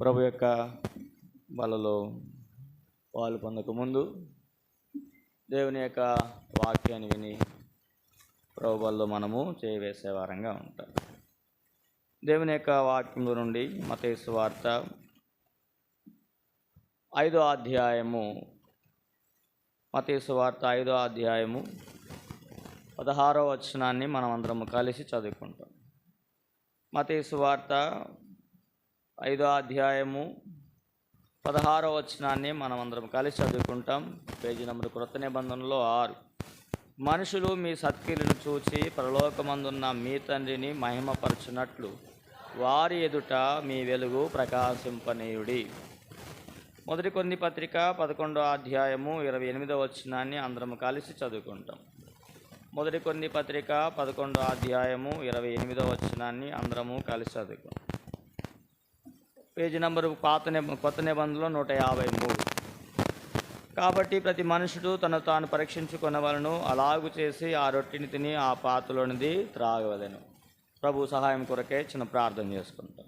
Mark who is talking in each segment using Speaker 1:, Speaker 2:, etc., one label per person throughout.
Speaker 1: ప్రభు యొక్క బలలో పాలు పొందకముందు దేవుని యొక్క వాక్యాన్ని విని ప్రభు బలలో మనము చేయవేసే వారంగా ఉంటాం. దేవుని యొక్క వాక్యంలో నుండి మత్తయి సువార్త 5వ అధ్యాయము, మత్తయి సువార్త 5వ అధ్యాయము 16వ వచనాన్ని మనం అందరం కలిసి చదువుకుంటాం. మత్తయి సువార్త 5వ అధ్యాయము 16వ వచనాన్ని మనం అందరం కలిసి చదువుకుంటాం. పేజీ నంబర్ క్రొత్త నిబంధనలో 6. మనుషులు మీ సత్క్రియలను చూచి పరలోకమందున్న మీ తండ్రిని మహిమపరచునట్లు వారి ఎదుట మీ వెలుగు ప్రకాశింపనీయుడి. మొదటి కొరింథీ పత్రిక 11వ అధ్యాయము 28వ వచనాన్ని అందరం కలిసి చదువుకుంటాం. మొదటి కొరింథీ పత్రిక 11వ అధ్యాయము 28వ వచనాన్ని అందరము కలిసి చదువుకుంటాం. పేజీ నంబరు కొత్త నిబంధనలో 153. కాబట్టి ప్రతి మనుషుడు తను తాను పరీక్షించుకొనవలెను, అలాగు చేసి ఆ రొట్టెని తిని ఆ పాత్రలోనిది త్రాగవలెను. ప్రభు సహాయం కొరకే చిన్న ప్రార్థన చేసుకుంటాం.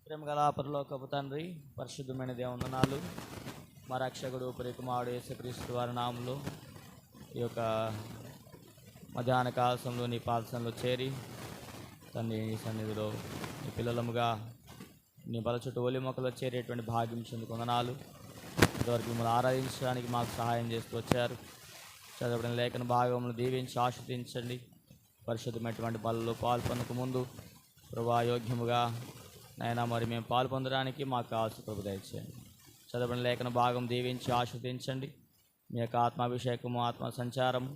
Speaker 1: ప్రేమగల పరలోకపు తండ్రి, పరిశుద్ధమైన దేవందనాలు, మా రక్షకుడు ప్రియకుమారుడు యేసుక్రీస్తు వారి నామములో ఈ యొక్క మధ్యాహ్న కాలంలో నీ పాదసంలో చేరి తండ్రి నీ సన్నిధిలో నీ పిల్లలముగా నీ బల చుట్టూ ఒలి మొక్కలో చేరేటువంటి భాగ్యం చెందుకొందనాలు. ఇంతవరకు మిమ్మల్ని ఆరాధించడానికి మాకు సహాయం చేస్తూ వచ్చారు. చదవబడిన లేఖన భాగమును దీవించి ఆశీర్వదించండి. పరిశుద్ధమైనటువంటి బలలో పాల్పొందక ముందు ప్రభా యోగ్యముగా నైనా మరి మేము పాల్పొందడానికి మాకు కావాల్సిన ప్రభు దయచేయండి. చదవబడిన లేఖన భాగం దీవించి ఆశీర్వదించండి. మీ యొక్క ఆత్మాభిషేకము, ఆత్మ సంచారము,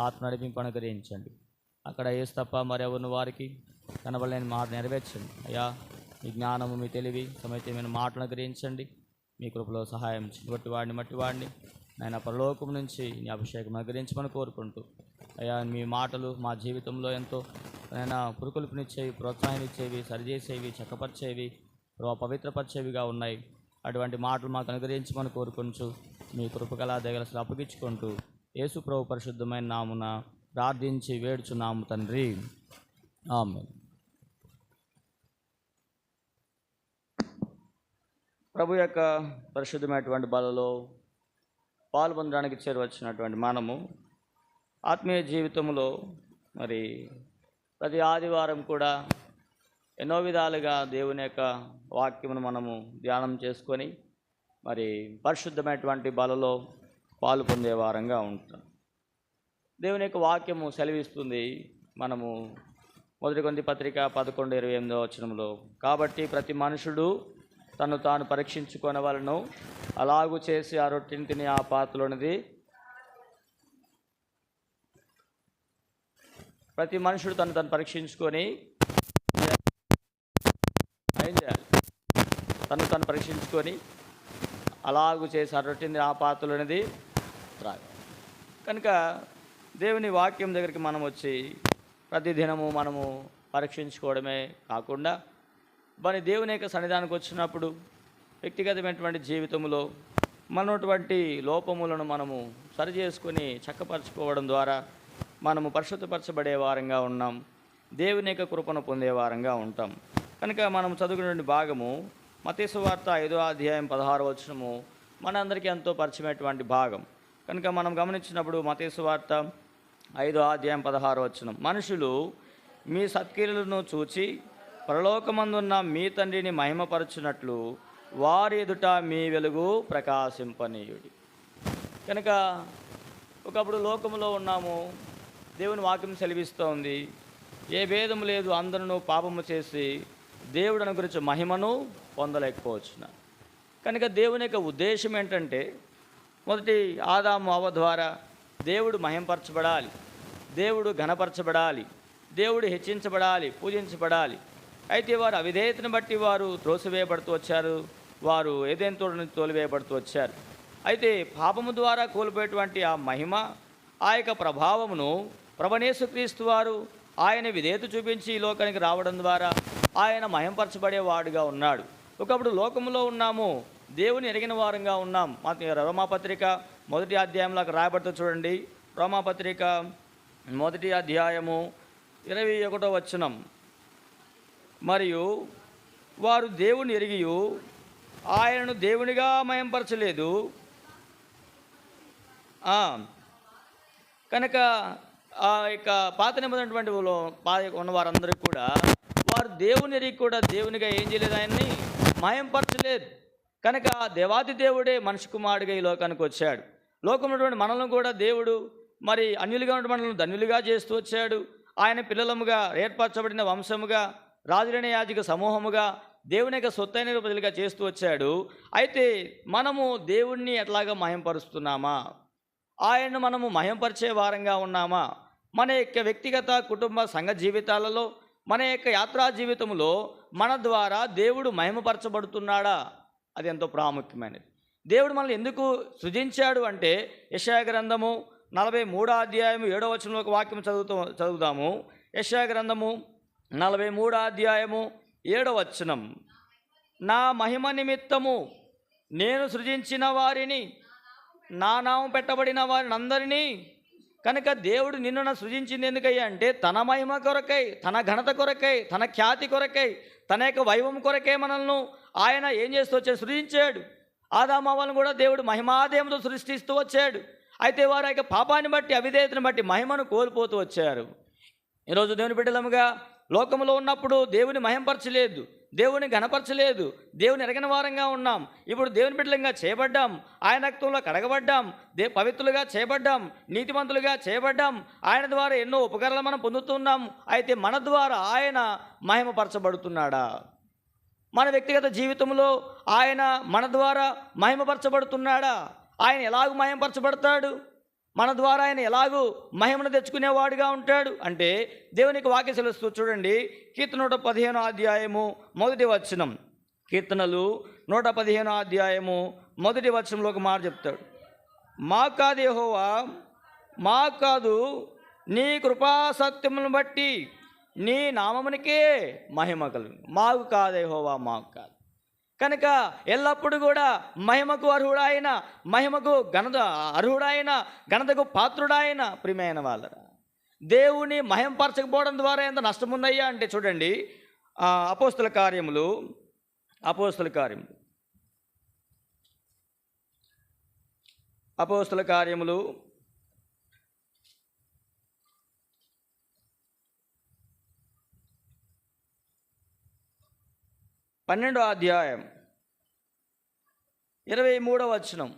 Speaker 1: ఆత్మ నడిపింపు అనుగ్రహించండి. అక్కడ ఏసు తప్ప మరెవరిని వారికి కనబడలేని మాట నెరవేర్చండి. అయ్యా, మీ జ్ఞానము, మీ తెలివి, సమయమైన మాటలు అనుగ్రహించండి. మీ కృపలో సహాయం గట్టివాడిని మట్టివాడిని నాయన పరలోకం నుంచి నీ అభిషేకం అనుగ్రహించమని కోరుకుంటూ, అయ్యా మీ మాటలు మా జీవితంలో ఎంతో నైనా పురుకొల్పునిచ్చేవి, ప్రోత్సాహాన్నిచ్చేవి, సరిచేసేవి, చక్కపరిచేవి, పవిత్రపరిచేవిగా ఉన్నాయి. అటువంటి మాటలు మాకు అనుగ్రహించమని కోరుకుంటూ మీ కృపగల దయగలసలు అప్పగించుకుంటూ యేసు ప్రభు పరిశుద్ధమైన నామున ప్రార్థించి వేడుచున్నాము తండ్రి, ఆమేన్. ప్రభు యొక్క పరిశుద్ధమైనటువంటి బలలో పాల్పొందడానికి చేరువచ్చినటువంటి మనము ఆత్మీయ జీవితంలో మరి ప్రతి ఆదివారం కూడా ఎన్నో విధాలుగా దేవుని యొక్క వాక్యమును మనము ధ్యానం చేసుకొని మరి పరిశుద్ధమైనటువంటి బలలో పాలు పొందే వారంగా ఉంటాం. దేవుని యొక్క వాక్యము సెలవిస్తుంది. మనము మొదటి కొరింథీ పత్రిక 11:28వ వచనంలో, కాబట్టి ప్రతి మనుషుడు తను తాను పరీక్షించుకొనవలెను, అలాగు చేసి ఆ రొట్టెని తిని ఆ పాత్రలోనిది. ప్రతి మనుషుడు తను పరీక్షించుకొని ఏం చేయాలి? తను పరీక్షించుకొని అలాగు చేసి ఆ రొట్టెని ఆ పాత్రలోనిది త్రాగాలి. కనుక దేవుని వాక్యం దగ్గరికి మనం వచ్చి ప్రతిదినము మనము పరీక్షించుకోవడమే కాకుండా మరి దేవుని యొక్క సన్నిధానికి వచ్చినప్పుడు వ్యక్తిగతమైనటువంటి జీవితంలో మనటువంటి లోపములను మనము సరిచేసుకొని చక్కపరచుకోవడం ద్వారా మనము పరిశుద్ధపరచబడే వారంగా ఉన్నాం. దేవుని యొక్క కృపను పొందే వారంగా ఉంటాం. కనుక మనం చదువుకునే భాగము మత్తయి సువార్త 5వ అధ్యాయం 16వ వచనము మనందరికీ ఎంతో పరిచయమైనటువంటి భాగం. కనుక మనం గమనించినప్పుడు మత్తయి సువార్త 5వ అధ్యాయం 16వ వచనం, మనుషులు మీ సత్క్రియలను చూచి పరలోకమందున్న మీ తండ్రిని మహిమపరచునట్లు వారి ఎదుట మీ వెలుగు ప్రకాశింపనీయుడి. కనుక ఒకప్పుడు లోకములో ఉన్నాము, దేవుని వాక్యం సెలవిస్తూ ఉంది, ఏ భేదము లేదు, అందరూ పాపము చేసి దేవుడు అనుగ్రహించే మహిమను పొందలేకపోవచ్చున్నారు. కనుక దేవుని యొక్క ఉద్దేశం ఏంటంటే, మొదటి ఆదాము అవ్వ ద్వారా దేవుడు మహింపరచబడాలి, దేవుడు ఘనపరచబడాలి, దేవుడు హెచ్చించబడాలి, పూజించబడాలి. అయితే వారు అవిధేయతను బట్టి వారు త్రోసివేయబడుతూ వచ్చారు, వారు ఏదైనా తోడుని తోలివేయబడుతూ వచ్చారు. అయితే పాపము ద్వారా కోల్పోయేటువంటి ఆ మహిమ, ఆ యొక్క ప్రభావమును ప్రభుయేసుక్రీస్తు వారు ఆయన విధేయత చూపించి ఈ లోకానికి రావడం ద్వారా ఆయన మహింపరచబడేవాడుగా ఉన్నాడు. ఒకప్పుడు లోకంలో ఉన్నాము, దేవుని ఎరిగిన వారంగా ఉన్నాం. రోమాపత్రిక 1వ అధ్యాయంలో రాయబడుతూ చూడండి. రోమాపత్రిక 1వ అధ్యాయము 21వ వచనం, మరియు వారు దేవుని ఎరిగియు ఆయనను దేవునిగా మహింపరచలేదు. కనుక ఆ యొక్క పాత నిబంధనటువంటి ఉన్న వారందరికీ కూడా వారు దేవుని ఎరిగి కూడా దేవునిగా ఏం చేయలేదు, ఆయన్ని మహింపరచలేదు. కనుక దేవాది దేవుడే మనిషి కుమారుడిగా ఈ లోకానికి వచ్చాడు. లోకంలో ఉన్నటువంటి మనల్ని కూడా దేవుడు మరి అన్యులుగా ఉన్న మనల్ని ధన్యులుగా చేస్తూ వచ్చాడు. ఆయన పిల్లలముగా, ఏర్పరచబడిన వంశముగా, రాజులైన యాజక సమూహముగా, దేవుని యొక్క సొత్తైన ప్రజలుగా చేస్తూ వచ్చాడు. అయితే మనము దేవుణ్ణి ఎట్లాగా మహింపరుస్తున్నామా? ఆయన్ను మనము మహింపరిచే వారంగా ఉన్నామా? మన యొక్క వ్యక్తిగత కుటుంబ సంఘ జీవితాలలో, మన యొక్క యాత్రా జీవితంలో మన ద్వారా దేవుడు మహిమపరచబడుతున్నాడా? అది ఎంతో ప్రాముఖ్యమైనది. దేవుడు మనల్ని ఎందుకు సృజించాడు అంటే, యెషయా గ్రంథము 43వ అధ్యాయము 7వ వచనంలో ఒక వాక్యం చదువుదాము. యెషయా గ్రంథము 43వ అధ్యాయము 7వ వచనం. నా మహిమ నిమిత్తము నేను సృజించిన వారిని, నా నామం పెట్టబడిన వారిని అందరినీ. కనుక దేవుడు నిన్ను సృజించింది ఎందుకయ్యా అంటే, తన మహిమ కొరకై, తన ఘనత కొరకై, తన ఖ్యాతి కొరకై, తన యొక్క వైభవం కొరకై మనల్ని ఆయన ఏం చేస్తూ వచ్చాడు? సృజించాడు. ఆదామవ్వలను కూడా దేవుడు మహిమాదేవంతో సృష్టిస్తూ వచ్చాడు. అయితే వారి యొక్క పాపాన్ని బట్టి, అవిధేయతను బట్టి మహిమను కోల్పోతూ వచ్చారు. ఈరోజు దేవుని బిడ్డలముగా లోకంలో ఉన్నప్పుడు దేవుని మహింపరచలేదు, దేవుని ఘనపరచలేదు, దేవుని ఎరగని వారంగా ఉన్నాం. ఇప్పుడు దేవుని బిడ్డలంగా చేయబడ్డాం, ఆయన రక్తంలో కడగబడ్డాం, పవిత్రులుగా చేయబడ్డాం, నీతిమంతులుగా చేయబడ్డాం. ఆయన ద్వారా ఎన్నో ఉపకారాలు మనం పొందుతున్నాం. అయితే మన ద్వారా ఆయన మహిమపరచబడుతున్నాడా? మన వ్యక్తిగత జీవితంలో ఆయన మన ద్వారా మహిమపరచబడుతున్నాడా? ఆయన ఎలాగూ మహిమపరచబడతాడు? మన ద్వారా ఆయన ఎలాగూ మహిమను తెచ్చుకునేవాడుగా ఉంటాడు అంటే, దేవునికి వాక్యం సెలవుస్తూ చూడండి. కీర్తన 115వ అధ్యాయము 1వ వచనం. కీర్తనలు 115వ అధ్యాయము 1వ వచనంలో ఒక మాట చెప్తాడు. మా కాదు యెహోవా, మా కాదు, నీ కృపా సత్యములను బట్టి నీ నామమునికే మహిమ కలుగు. మాకు కాదు యెహోవా, మాకు కాదు. కనుక ఎల్లప్పుడూ కూడా మహిమకు అర్హుడాయన, మహిమకు అర్హుడాయన, ఘనతకు పాత్రుడాయన. ప్రియమైన వాళ్ళరా, దేవుని మహింపరచకపోవడం ద్వారా ఎంత నష్టం ఉందయ్యా అంటే చూడండి. అపోస్తుల కార్యములు 12వ అధ్యాయం 23వ వచనం.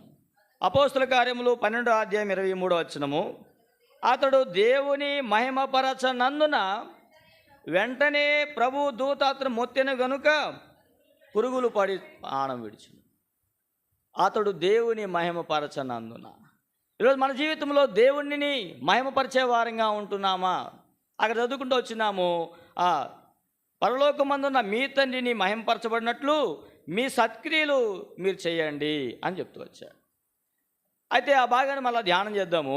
Speaker 1: అపోస్తుల కార్యములు 12వ అధ్యాయం 23వ వచనము. అతడు దేవుని మహిమపరచనందున వెంటనే ప్రభు దూత అతను మొత్తెను గనుక పురుగులు పడి ప్రాణం విడిచును. అతడు దేవుని మహిమపరచనందున. ఈరోజు మన జీవితంలో దేవుణ్ణి మహిమపరిచే వారంగా ఉంటున్నామా? అక్కడ చదువుకుంటూ వచ్చినాము, పరలోకమందున్న మీ తండ్రిని మహింపరచబడినట్లు మీ సత్క్రియలు మీరు చేయండి అని చెప్తూ వచ్చాడు. అయితే ఆ భాగాన్ని మళ్ళీ ధ్యానం చేద్దాము.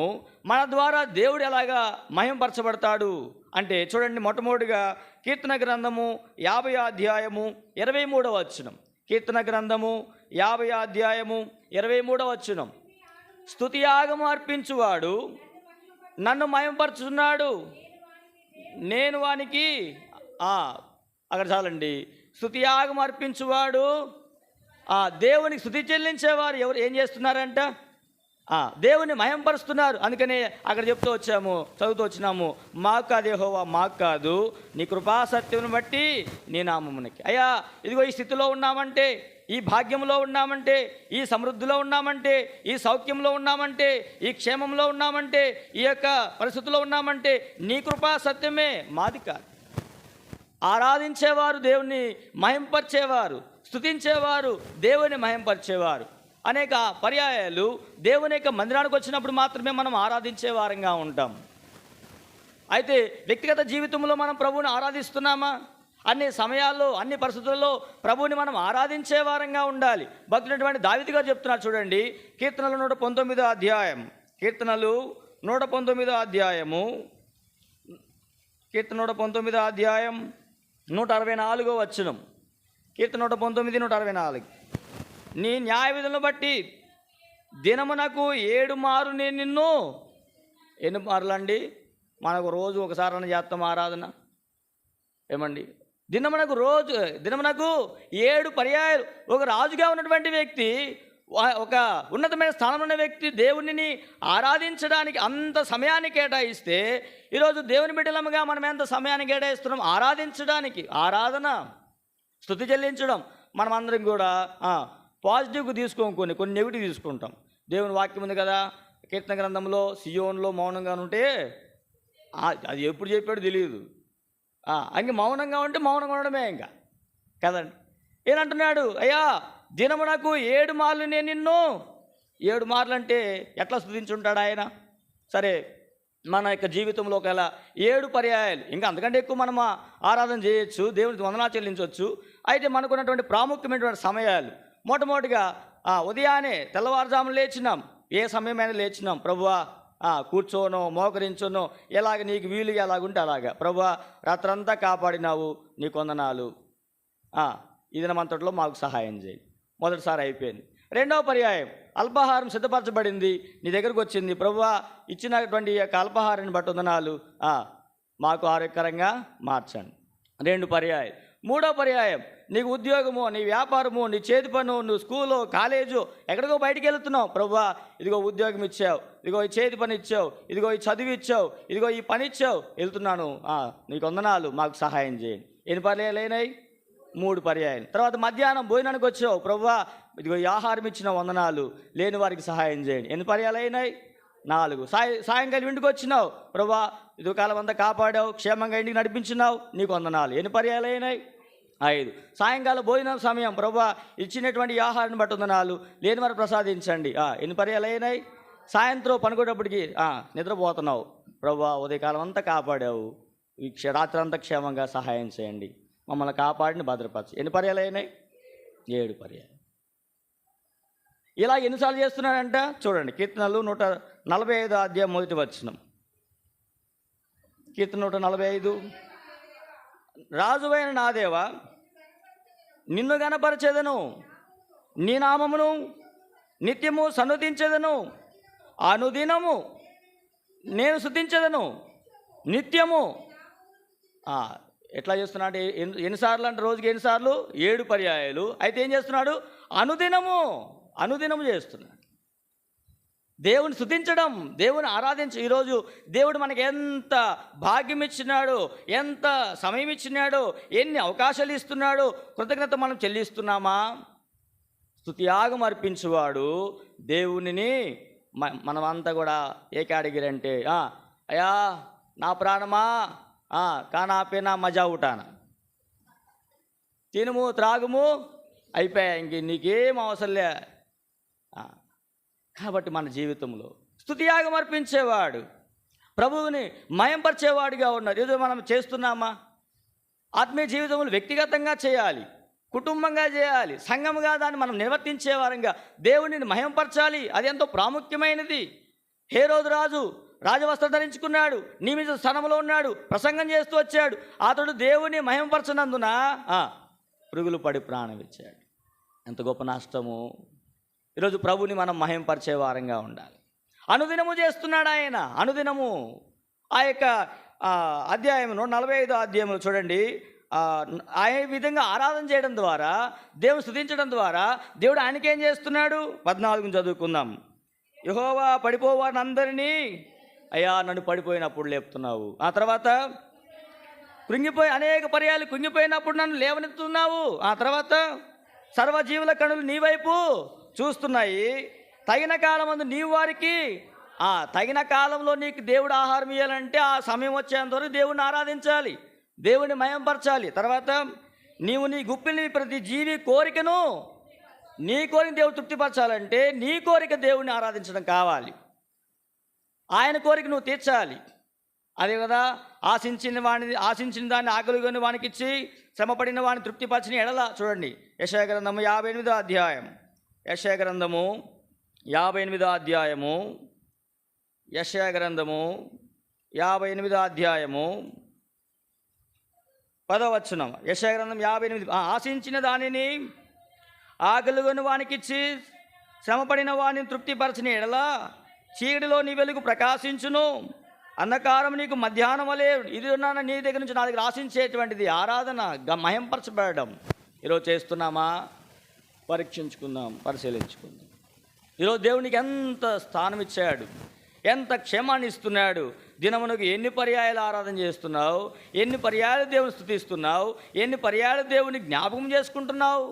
Speaker 1: మన ద్వారా దేవుడు ఎలాగా మహింపరచబడతాడు అంటే చూడండి. మొట్టమొదటిగా కీర్తన గ్రంథము 50వ అధ్యాయము 23వ వచనం. కీర్తన గ్రంథము 50వ అధ్యాయము 23వ వచనం. స్తుతి యాగము అర్పించువాడు నన్ను మహింపరచున్నాడు, నేను వానికి అక్కడ చాలండి. స్తుతి యాగం అర్పించువాడు, దేవునికి స్తుతి చెల్లించేవారు ఎవరు ఏం చేస్తున్నారంట? దేవుని మహింపరుస్తున్నారు. అందుకనే అక్కడ చదువుతూ వచ్చినాము, మాకు కాదు యెహోవా, మాకు కాదు, నీ కృపా సత్యమును బట్టి నీ నామమునికి. అయ్యా, ఇదిగో ఈ స్థితిలో ఉన్నామంటే, ఈ భాగ్యంలో ఉన్నామంటే, ఈ సమృద్ధిలో ఉన్నామంటే, ఈ సౌఖ్యంలో ఉన్నామంటే, ఈ క్షేమంలో ఉన్నామంటే, ఈ యొక్క పరిస్థితుల్లో ఉన్నామంటే నీ కృపా సత్యమే, మాది కాదు. ఆరాధించేవారు దేవుని మహింపరిచేవారు, స్తుతించేవారు దేవుని మహింపరిచేవారు. అనేక పర్యాయాలు దేవుని యొక్క మందిరానికి వచ్చినప్పుడు మాత్రమే మనం ఆరాధించే వారంగా ఉంటాం. అయితే వ్యక్తిగత జీవితంలో మనం ప్రభువుని ఆరాధిస్తున్నామా? అన్ని సమయాల్లో, అన్ని పరిస్థితుల్లో ప్రభువుని మనం ఆరాధించే వారంగా ఉండాలి. భక్తులైనటువంటి దావీదు గారు చెప్తున్నారు చూడండి. కీర్తనలు 119వ అధ్యాయం, కీర్తనలు 119వ అధ్యాయము, కీర్తన 119వ అధ్యాయం 164వ వచనం. కీర్తన 119, 164. నీ న్యాయ విధులను బట్టి దినమునకు 7 మారు నేను నిన్ను. ఎన్ని మార్లు అండి? మనకు రోజు ఒకసారి చేస్తాం ఆరాధన. ఏమండి? దినమునకు 7 పర్యాయాలు. ఒక రాజుగా ఉన్నటువంటి వ్యక్తి, ఒక ఉన్నతమైన స్థానంలో ఉన్న వ్యక్తి దేవునిని ఆరాధించడానికి అంత సమయాన్ని కేటాయిస్తే, ఈరోజు దేవుని బిడ్డలముగా మనం ఎంత సమయాన్ని కేటాయిస్తున్నాం ఆరాధించడానికి? ఆరాధన, స్తుతి చెల్లించడం. మనం అందరం కూడా పాజిటివ్గా తీసుకోం, కొన్ని నెగిటివ్ తీసుకుంటాం. దేవుని వాక్యం ఉంది కదా, కీర్తన గ్రంథంలో, సియోన్లో మౌనంగా ఉంటే అది ఎప్పుడు చెప్పాడో తెలియదు. ఇంక మౌనంగా ఉంటే మౌనంగా ఉండడమే ఇంకా కదండి. ఏనంటున్నాడు, అయ్యా దినమునకు 7 మార్లు నేను నిన్ను, 7 మార్లు అంటే ఎట్లా స్తుతించుంటాడు ఆయన? సరే, మన యొక్క జీవితంలో ఒకవేళ 7 పర్యాయాలు, ఇంకా అంతకంటే ఎక్కువ మనం ఆరాధన చేయొచ్చు, దేవునికి వందనాలు చెల్లించవచ్చు. అయితే మనకున్నటువంటి ప్రాముఖ్యమైనటువంటి సమయాలు, మొట్టమొదటిగా ఉదయాన్నే తెల్లవారుజామున లేచినాం, ఏ సమయమైనా లేచినాం, ప్రభువా కూర్చోనో మోకరించోనో ఎలాగ నీకు వీలుగా ఎలాగుంటే అలాగా, ప్రభువా రాత్రంతా కాపాడినావు, నీకు వందనాలు, ఈ దినమంతట్లో మాకు సహాయం చేయి. మొదటిసారి అయిపోయింది. రెండవ పర్యాయం, అల్పాహారం సిద్ధపరచబడింది, నీ దగ్గరకు వచ్చింది, ప్రభువా ఇచ్చినటువంటి ఈ యొక్క అల్పాహారాన్ని బట్టి వందనాలు, మాకు ఆరోగ్యకరంగా మార్చండి. 2 పర్యాయం. మూడో పర్యాయం, నీకు ఉద్యోగము, నీ వ్యాపారము, నీ చేతి పను, నువ్వు స్కూలు, కాలేజు, ఎక్కడికో బయటికి వెళ్తున్నావు, ప్రభువా ఇదిగో ఉద్యోగం ఇచ్చావు, ఇదిగో ఈ చేతి పని ఇచ్చావు, ఇదిగో ఈ చదువు ఇచ్చావు, ఇదిగో ఈ పని ఇచ్చావు, వెళ్తున్నాను, నీకు వందనాలు, మాకు సహాయం చేయండి. ఎన్ని పర్యాయాలు అయినాయి? 3 పర్యాయాలు. తర్వాత మధ్యాహ్నం భోజనానికి వచ్చావు, ప్రభువా ఇదిగో ఈ ఆహారం ఇచ్చిన వందనాలు, లేని వారికి సహాయం చేయండి. ఎన్ని పర్యాయాలు అయినాయి? 4. సాయంకాలం ఇంటికి వచ్చినావు, ప్రభువా ఇదిగో కాలం అంతా కాపాడావు, క్షేమంగా ఇంటికి నడిపించినావు, నీకు వందనాలు. ఎన్ని పర్యాయాలు అయినాయి? 5. సాయంకాలం భోజనం సమయం, ప్రభువా ఇచ్చినటువంటి ఆహారాన్ని బట్టి వందనాలు, లేని వారు ప్రసాదించండి. ఎన్ని పర్యాయాలు అయినాయి? సాయంత్రం పనుకునేటప్పటికి నిద్రపోతున్నావు, ప్రభువా ఉదయకాలం అంతా కాపాడావు, ఈ రాత్రి అంతా క్షేమంగా సహాయం చేయండి, మమ్మల్ని కాపాడిని భద్రపరచు. ఎన్ని పర్యాయాలు అయినాయి? 7 పర్యాయాలు. ఇలా ఎన్నిసార్లు చేస్తున్నాడంట చూడండి. కీర్తనలు 145 అధ్యాయం మొదటి వచనం. కీర్తన 145. రాజువైన నా దేవా నిన్ను గణపరచెదను, నీ నామమును నిత్యము సన్నుతించెదను, అనుదినము నేను స్తుతించెదను, నిత్యము. ఎట్లా చేస్తున్నాడు? ఎన్నిసార్లు అంటే రోజుకి ఎన్నిసార్లు? 7 పర్యాయాలు. అయితే ఏం చేస్తున్నాడు? అనుదినము చేస్తున్నాడు. దేవుని స్తుతించడం, దేవుని ఆరాధించి, ఈరోజు దేవుడు మనకి ఎంత భాగ్యం ఇచ్చినాడు, ఎంత సమయం ఇచ్చినాడు, ఎన్ని అవకాశాలు ఇస్తున్నాడు, కృతజ్ఞత మనం చెల్లిస్తున్నామా? స్తుతియాగం అర్పించువాడు దేవునిని. మనమంతా కూడా ఏ కేటగిరీ అంటే, అయ్యా నా ప్రాణమా కానాపేనా మజా ఉటానా, తినుము త్రాగుము అయిపోయా, ఇంక నీకేం అవసరంలే. కాబట్టి మన జీవితంలో స్తుతియాగం అర్పించేవాడు, ప్రభువుని మయంపరిచేవాడిగా ఉన్నాడు. ఏదో మనం చేస్తున్నామా? ఆత్మీయ జీవితంలో వ్యక్తిగతంగా చేయాలి, కుటుంబంగా చేయాలి, సంఘముగా దాన్ని మనం నిర్వర్తించే వారంగా దేవునిని మహింపరచాలి. అది ఎంతో ప్రాముఖ్యమైనది. హేరోదు రాజు రాజవస్త్రం ధరించుకున్నాడు, నియమిత స్థానంలో ఉన్నాడు, ప్రసంగం చేస్తూ వచ్చాడు. అతడు దేవుని మహింపరచనందున పురుగులు పడి ప్రాణం ఇచ్చాడు. ఎంత గొప్ప నష్టము. ఈరోజు ప్రభుని మనం మహింపరిచే వారంగా ఉండాలి. అనుదినము చేస్తున్నాడు ఆయన, అనుదినము. ఆ యొక్క అధ్యాయం 145 అధ్యాయంలో చూడండి, ఆ విధంగా ఆరాధన చేయడం ద్వారా, దేవుని స్తుతించడం ద్వారా దేవుడు ఆయనకేం చేస్తున్నాడు? 14 చదువుకుందాం. యెహోవా పడిపోవారిని అందరినీ, అయ్యా నన్ను పడిపోయినప్పుడు లేపుతున్నావు. ఆ తర్వాత అనేక పర్యాలు కృంగిపోయినప్పుడు నన్ను లేవనెత్తున్నావు. ఆ తర్వాత సర్వజీవుల కనులు నీ వైపు చూస్తున్నాయి. తగిన కాలమందు నీవు వారికి, తగిన కాలంలో నీకు దేవుడు ఆహారం ఇవ్వాలంటే ఆ సమయం వచ్చేంత వరకు దేవుడిని ఆరాధించాలి, దేవుని మయంపరచాలి. తర్వాత నీవు నీ గుప్పిని ప్రతి జీవి కోరికను, నీ కోరిక దేవుడు తృప్తిపరచాలంటే నీ కోరిక దేవుడిని ఆరాధించడం కావాలి. ఆయన కోరిక నువ్వు తీర్చాలి. అదే కదా, ఆశించిన దాన్ని ఆకలిగొని వానికి ఇచ్చి శ్రమపడిన వాడిని తృప్తిపరచిన ఎడల. చూడండి యెషయా గ్రంథము 58వ అధ్యాయం, యెషయా గ్రంథము 58వ అధ్యాయము, యెషయా గ్రంథము 58వ అధ్యాయము 10వ వచనం. యెషయా గ్రంథం 58. ఆశించిన దానిని ఆకలిగొని వానికిచ్చి శ్రమపడిన వాడిని తృప్తిపరచిన ఎడల చీకటిలో నీ వెలుగు ప్రకాశించును, అంధకారం నీకు మధ్యాహ్నం వలె ఇది ఉన్నాను నీ దగ్గర నుంచి నా దగ్గర ఆశించేటువంటిది ఆరాధన మహింపరచబడడం. ఈరోజు చేస్తున్నామా? పరీక్షించుకుందాం, పరిశీలించుకుందాం. ఈరోజు దేవునికి ఎంత స్థానం ఇచ్చాడు, ఎంత క్షేమాన్ని ఇస్తున్నాడు. దినమునకు ఎన్ని పర్యాయాలు ఆరాధన చేస్తున్నావు, ఎన్ని పర్యాయాలు దేవుని స్తుతిస్తున్నావు, ఎన్ని పర్యాయాలు దేవుని జ్ఞాపకం చేసుకుంటున్నావు?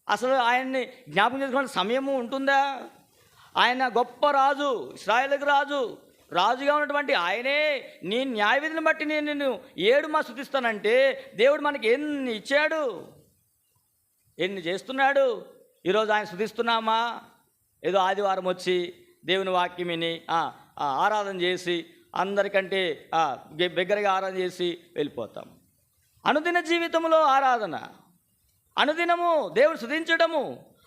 Speaker 1: అసలు ఆయన్ని జ్ఞాపకం చేసుకునే సమయము ఉంటుందా? ఆయన గొప్ప రాజు, ఇశ్రాయేలుకు రాజుగా ఉన్నటువంటి ఆయనే నీ న్యాయ విధిని బట్టి నేను నిన్ను 7 మాసాలు స్తుతిస్తానంటే దేవుడు మనకి ఎన్ని ఇచ్చాడు, ఎన్ని చేస్తున్నాడు. ఈరోజు ఆయన స్తుతిస్తున్నామా? ఏదో ఆదివారం వచ్చి దేవుని వాక్యం విని ఆరాధన చేసి అందరికంటే బిగ్గరగా ఆరాధన చేసి వెళ్ళిపోతాం. అనుదిన జీవితంలో ఆరాధన, అనుదినము దేవుని స్తుతించడము,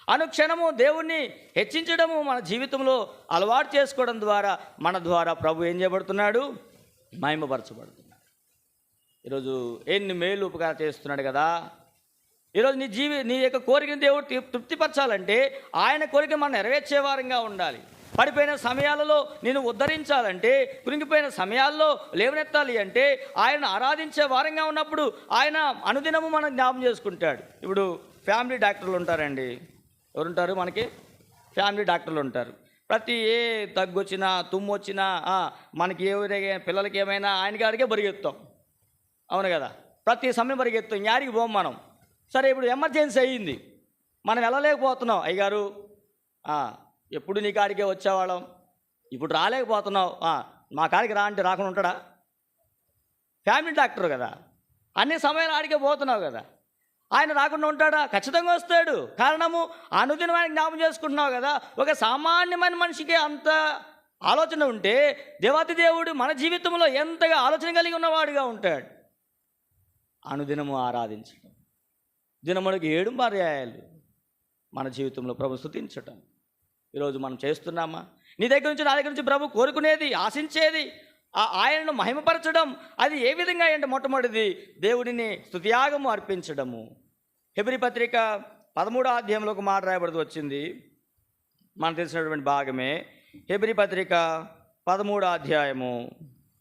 Speaker 1: అనుక్షణము దేవుణ్ణి హెచ్చించడము మన జీవితంలో అలవాటు చేసుకోవడం ద్వారా మన ద్వారా ప్రభు ఏం చేయబడుతున్నాడు? మహిమపరచబడుతున్నాడు. ఈరోజు ఎన్ని మేలు ఉపకారం చేస్తున్నాడు కదా. ఈరోజు నీ యొక్క కోరికను దేవుడు తృప్తిపరచాలంటే ఆయన కోరిక మనం నెరవేర్చే వారంగా ఉండాలి. పడిపోయిన సమయాలలో నేను ఉద్ధరించాలంటే, కృంగిపోయిన సమయాల్లో లేవనెత్తాలి అంటే ఆయన ఆరాధించే వారంగా ఉన్నప్పుడు ఆయన అనుదినము మనం జ్ఞాపం చేసుకుంటాడు. ఇప్పుడు ఫ్యామిలీ డాక్టర్లు ఉంటారండి. ఎవరుంటారు? మనకి ఫ్యామిలీ డాక్టర్లు ఉంటారు. ప్రతి ఏ దగ్గు వచ్చినా తుమ్ము వచ్చినా మనకి పిల్లలకి ఏమైనా ఆయన గారికే పరిగెత్తాం. అవును కదా, ప్రతి సమయం పరిగెత్తాం, యారికి పోం మనం. సరే, ఇప్పుడు ఎమర్జెన్సీ అయ్యింది, మనం వెళ్ళలేకపోతున్నాం. అయ్యగారు ఎప్పుడు నీ కాడికే వచ్చేవాళ్ళం, ఇప్పుడు రాలేకపోతున్నావు, మా కాడికి రా అంటే రాకుండా ఉంటాడా? ఫ్యామిలీ డాక్టర్ కదా, అన్ని సమయాలు ఆడికే పోతున్నావు కదా, ఆయన రాకుండా ఉంటాడా? ఖచ్చితంగా వస్తాడు. కారణము అనుదినం ఆయన జ్ఞాపం చేసుకుంటున్నావు కదా. ఒక సామాన్యమైన మనిషికి అంత ఆలోచన ఉంటే దేవాతి దేవుడు మన జీవితంలో ఎంతగా ఆలోచన కలిగి ఉన్నవాడుగా ఉంటాడు. అనుదినము ఆరాధించడం, దినములకు 7 పర్యాయాలు మన జీవితంలో ప్రభు స్తుతించటం ఈరోజు మనం చేస్తున్నామా? నీ దగ్గర నుంచి నా దగ్గర నుంచి ప్రభు కోరుకునేది, ఆశించేది ఆయనను మహిమపరచడం. అది ఏ విధంగా అంటే మొట్టమొదటిది దేవుడిని స్తుతియాగము అర్పించడము. హెబ్రీ పత్రిక 13వ అధ్యాయంలో ఒక మాట రాయబడుతూ వచ్చింది, మనకు తెలిసినటువంటి భాగమే. హెబ్రీ పత్రిక 13వ అధ్యాయము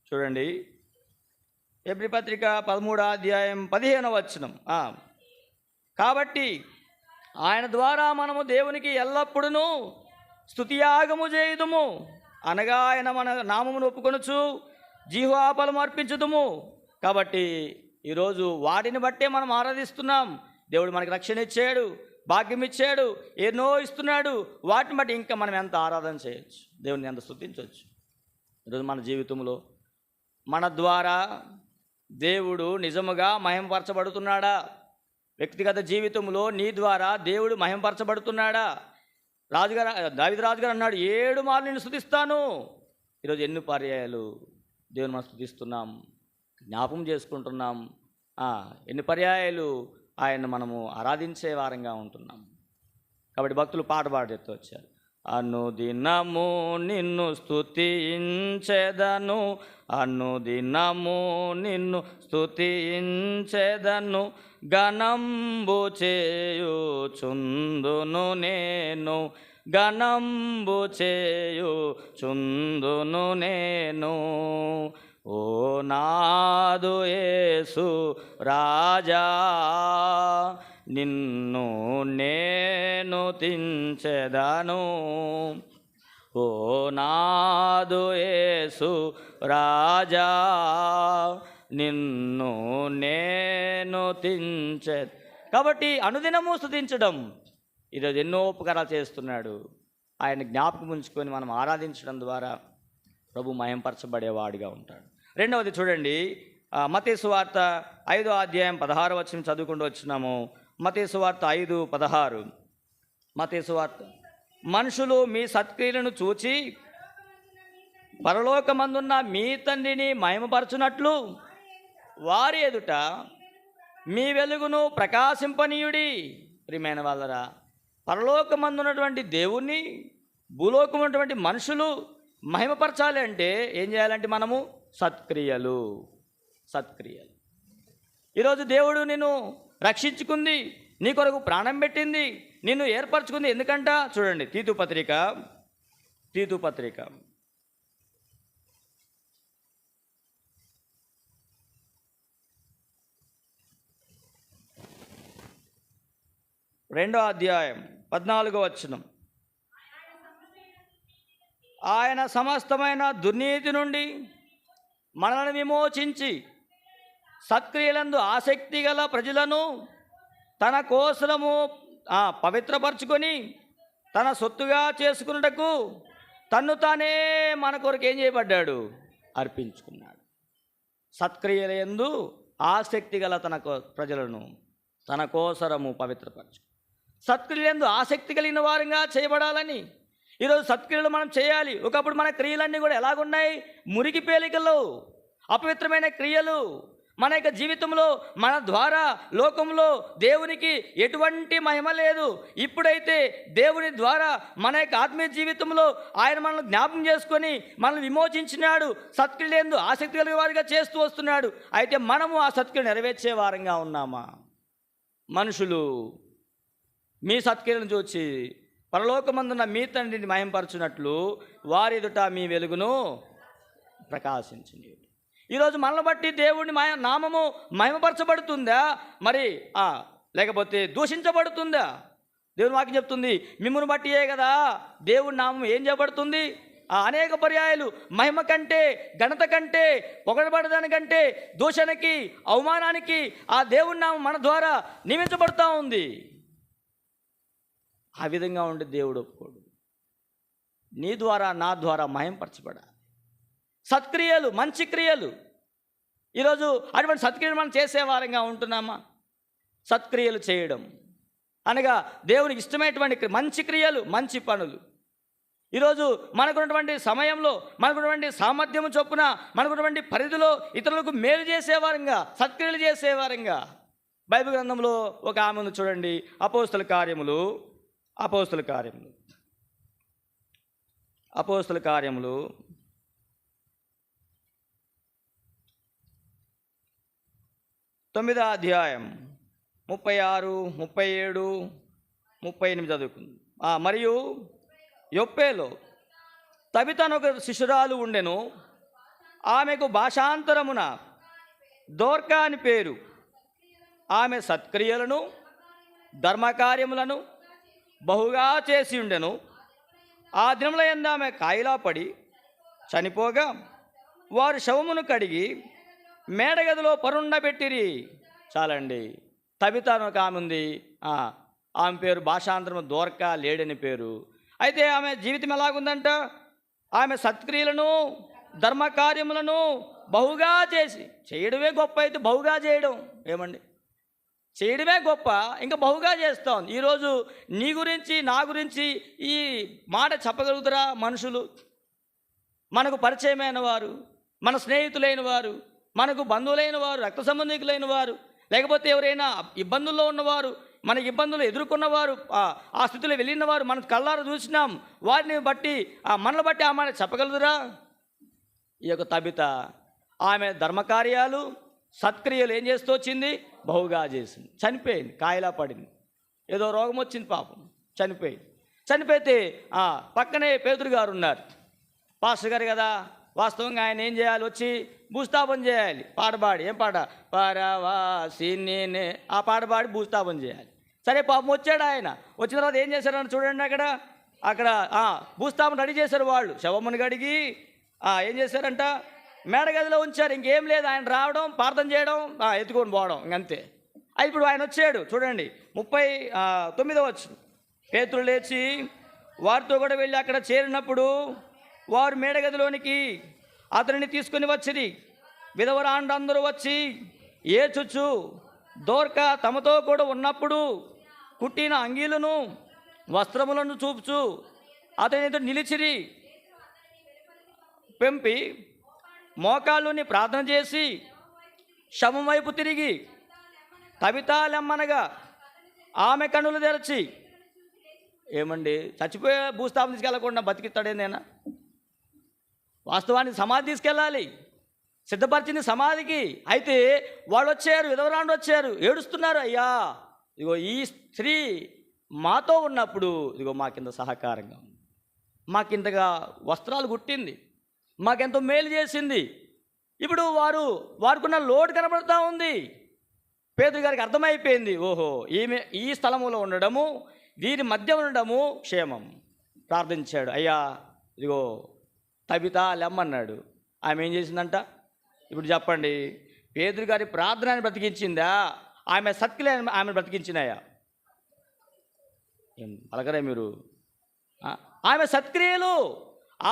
Speaker 1: చూడండి. హెబ్రీ పత్రిక 13వ అధ్యాయం 15వ వచనం. కాబట్టి ఆయన ద్వారా మనము దేవునికి ఎల్లప్పుడూ స్తుతియాగము చేయుదుము, అనగా ఆయన మన నామమును ఒప్పుకొనుచు జీవాఫలము అర్పించుదుము. కాబట్టి ఈరోజు వాటిని బట్టే మనం ఆరాధిస్తున్నాం. దేవుడు మనకి రక్షణ ఇచ్చాడు, భాగ్యం ఇచ్చాడు, ఎన్నో ఇస్తున్నాడు. వాటిని బట్టి ఇంకా మనం ఎంత ఆరాధన చేయొచ్చు, దేవుడిని ఎంత స్తుతించవచ్చు. ఈరోజు మన జీవితంలో మన ద్వారా దేవుడు నిజముగా మహిమపరచబడుతున్నాడా? వ్యక్తిగత జీవితంలో నీ ద్వారా దేవుడు మహిమపరచబడుతున్నాడా? దావీదు రాజుగారు అన్నాడు, 7 మార్లు నేను స్తుతిస్తాను. ఈరోజు ఎన్ని పర్యాయాలు దేవుని మనం స్తుతిస్తున్నాం, జ్ఞాపకం చేసుకుంటున్నాం, ఎన్ని పర్యాయాలు ఆయన మనము ఆరాధించే వారంగా ఉంటున్నాం. కాబట్టి భక్తులు పాట పాడుతూ వచ్చారు. అనుదినము నిన్ను స్తుతించెదను, అనుదినము నిన్ను స్తుతించెదను, గణంబు చేయుచుందును నేను, గణంబు చేయుచుందును నేను. ఓ నాదు యేసు రాజా, నిన్ను నేను స్తుతించెదను. ఓ నాదు యేసు రాజా, నిన్ను నేను స్తుతించెదను. కాబట్టి అనుదినము స్తుతించడం. ఈరోజు ఎన్నో ఉపకారాలు చేస్తున్నాడు. ఆయన జ్ఞాపకం ఉంచుకొని మనం ఆరాధించడం ద్వారా ప్రభు మహిమపరచబడేవాడిగా ఉంటాడు. రెండవది చూడండి, మత్తయి సువార్త 5వ అధ్యాయం 16వ వచనం చదువుకుంటూ వచ్చినాము. మత్తయి సువార్త 5:16. మత్తయి సువార్త, మనుషులు మీ సత్క్రియలను చూచి పరలోకమందున్న మీ తండ్రిని మహిమపరచునట్లు వారి ఎదుట మీ వెలుగును ప్రకాశింపనీయుడి. ప్రియమైన వాళ్ళరా, పరలోకమందున్నటువంటి దేవుణ్ణి భూలోకం ఉన్నటువంటి మనుషులు మహిమపరచాలి అంటే ఏం చేయాలంటే మనము సత్క్రియలు. ఈరోజు దేవుడు నిన్ను రక్షించుకుంది, నీ కొరకు ప్రాణం పెట్టింది, నిన్ను ఏర్పరచుకుంది. ఎందుకంట చూడండి, తీతు పత్రిక 2వ అధ్యాయం 14వ వచనం. ఆయన సమస్తమైన దుర్నీతి నుండి మనల్ని విమోచించి సత్క్రియలందు ఆసక్తి గల ప్రజలను తన కోసము పవిత్రపరచుకొని తన సొత్తుగా చేసుకున్నటకు తన్ను తానే మన కొరకు ఏం చేయబడ్డాడు? అర్పించుకున్నాడు. సత్క్రియలందు ఆసక్తి గల తన ప్రజలను తన కోసరము పవిత్రపరచు. సత్క్రియలందు ఆసక్తి కలిగిన వారంగా చేయబడాలని ఈరోజు సత్క్రియలు మనం చేయాలి. ఒకప్పుడు మన క్రియలన్నీ కూడా ఎలాగున్నాయి? మురికి పేలికలు, అపవిత్రమైన క్రియలు. మన యొక్క జీవితంలో మన ద్వారా లోకంలో దేవునికి ఎటువంటి మహిమ లేదు. ఇప్పుడైతే దేవుని ద్వారా మన యొక్క ఆత్మీయ జీవితంలో ఆయన మనల్ని జ్ఞాపకం చేసుకొని మనల్ని విమోచించినాడు. సత్క్రియలందు ఆసక్తి కలిగే వారిగా చేస్తూ వస్తున్నాడు. అయితే మనము ఆ సత్క్రియలు నెరవేర్చే వారంగా ఉన్నామా? మనుషులు మీ సత్క్రియలను చూచి పరలోకమందున్న మీ తండ్రిని మహిమపరచునట్లు వారి ఎదుట మీ వెలుగును ప్రకాశించింది. ఈరోజు మనల్ని బట్టి దేవుడిని నామము మహిమపరచబడుతుందా మరి లేకపోతే దూషించబడుతుందా? దేవుని వాక్యం చెప్తుంది, మిమ్మల్ని బట్టియే కదా దేవుడి నామం ఏం చేయబడుతుంది? అనేక పర్యాయాలు మహిమ కంటే, ఘనత కంటే, పొగడబడదానికంటే దూషణకి, అవమానానికి ఆ దేవుడి నామం మన ద్వారా నియమించబడుతూ ఉంది. ఆ విధంగా ఉండే దేవుడు ఒప్పుకోడు. నీ ద్వారా నా ద్వారా మహింపరచబడాలి. సత్క్రియలు, మంచి క్రియలు. ఈరోజు అటువంటి సత్క్రియలు మనం చేసేవారంగా ఉంటున్నామా? సత్క్రియలు చేయడం అనగా దేవునికి ఇష్టమైనటువంటి మంచి క్రియలు, మంచి పనులు. ఈరోజు మనకున్నటువంటి సమయంలో, మనకున్నటువంటి సామర్థ్యం చొప్పున, మనకున్నటువంటి పరిధిలో ఇతరులకు మేలు చేసేవారంగా, సత్క్రియలు చేసేవారంగా. బైబిల్ గ్రంథంలో ఒక ఆమె ఉంది చూడండి, అపోస్తల కార్యములు 9వ అధ్యాయం 36, 37, 38 చదువుకుంది. మరియు యొప్పేలో తబిత ఒక శిష్యురాలు ఉండెను. ఆమెకు భాషాంతరమున దోర్కా అని పేరు. ఆమె సత్క్రియలను ధర్మకార్యములను బహుగా చేసి ఉండెను. ఆ దినముల యందు ఆమె కాయిలా పడి చనిపోగా వారు శవమును కడిగి మేడగదిలో పరుండబెట్టిరి. చాలండి. తబిత అని ఒక ఆమె ఉంది. ఆమె పేరు భాషాంతరము దోర్కా లేడని పేరు. అయితే ఆమె జీవితం ఎలాగుందంట? ఆమె సత్క్రియలను ధర్మకార్యములను బహుగా చేయడమే గొప్ప. అయితే బహుగా చేయడం ఏమండి? చేయడమే గొప్ప, ఇంకా బహుగా చేస్తాం. ఈరోజు నీ గురించి, నా గురించి ఈ మాట చెప్పగలుగుతారా మనుషులు? మనకు పరిచయమైన వారు, మన స్నేహితులైన వారు, మనకు బంధువులైన వారు, రక్త సంబంధికులైన వారు, లేకపోతే ఎవరైనా ఇబ్బందుల్లో ఉన్నవారు, మన ఇబ్బందులు ఎదుర్కొన్నవారు, ఆ స్థితిలో వెళ్ళిన వారు మనం కళ్ళారా చూసినాం. వారిని బట్టి మనల్ని బట్టి ఆ మాట చెప్పగలుగుతారా? ఈ యొక్క తబిత ఆమె ధర్మకార్యాలు, సత్క్రియలు ఏం చేస్తూ వచ్చింది? బహుగా చేసింది. చనిపోయింది, కాయిలా పడింది. ఏదో రోగం వచ్చింది, పాపం చనిపోయింది. చనిపోతే పక్కనే పేతురు గారు ఉన్నారు, పాస్టర్ గారు కదా. వాస్తవంగా ఆయన ఏం చేయాలి? వచ్చి భూస్థాపన చేయాలి. పాడబాడి, ఏం పాట? పరవాసి నేనే, ఆ పాడబాడి భూస్థాపన చేయాలి. సరే, పాపం వచ్చాడు ఆయన. వచ్చిన తర్వాత ఏం చేశారని చూడండి. అక్కడ భూస్థాపన రెడీ చేశారు వాళ్ళు. శవమును కడిగి ఏం చేశారంట? మేడగదిలో ఉంచారు. ఇంకేం లేదు, ఆయన రావడం, ప్రార్థన చేయడం, ఎత్తుకొని పోవడం, ఇంకంతే. ఇప్పుడు ఆయన వచ్చాడు చూడండి. 39వ వచనం. పేతురు లేచి వారితో కూడా వెళ్ళి అక్కడ చేరినప్పుడు వారు మేడగదిలోనికి అతనిని తీసుకుని వచ్చిరి. విధవరాండ్రందరూ వచ్చి ఏడ్చుచు దోర్కా తమతో కూడా ఉన్నప్పుడు కుట్టిన అంగీలను, వస్త్రములను చూపుచు అతనితో నిలిచిరి. పెంపి మోకాళ్ళుని ప్రార్థన చేసి శవం వైపు తిరిగి తబితాలెమ్మనగా ఆమె కన్నులు తెరచి, ఏమండి, చచ్చిపోయే భూస్థాపన తీసుకెళ్ళకుండా బతికిస్తాడేనేనా? వాస్తవానికి సమాధి తీసుకెళ్ళాలి, సిద్ధపరిచింది సమాధికి. అయితే వాళ్ళు వచ్చారు, విధవరాండ్రు వచ్చారు, ఏడుస్తున్నారు. అయ్యా, ఇదిగో ఈ స్త్రీ మాతో ఉన్నప్పుడు ఇదిగో మాకింత సహకారంగా ఉంది, మాకింతగా వస్త్రాలు కుట్టింది, మాకెంతో మేలు చేసింది. ఇప్పుడు వారుకున్న లోటు కనబడుతూ ఉంది. పేతురు గారికి అర్థమైపోయింది, ఓహో ఈమె ఈ స్థలములో ఉండడము, వీరి మధ్య ఉండడము క్షేమం. ప్రార్థించాడు, అయ్యా ఇదిగో తబిత లెమ్మన్నాడు. ఆమె ఏం చేసిందంట? ఇప్పుడు చెప్పండి, పేతురు గారి ప్రార్థనని బ్రతికించిందా, ఆమె సత్క్రియ ఆమె బ్రతికించినాయా? ఏం పలకరే మీరు? ఆమె సత్క్రియలు,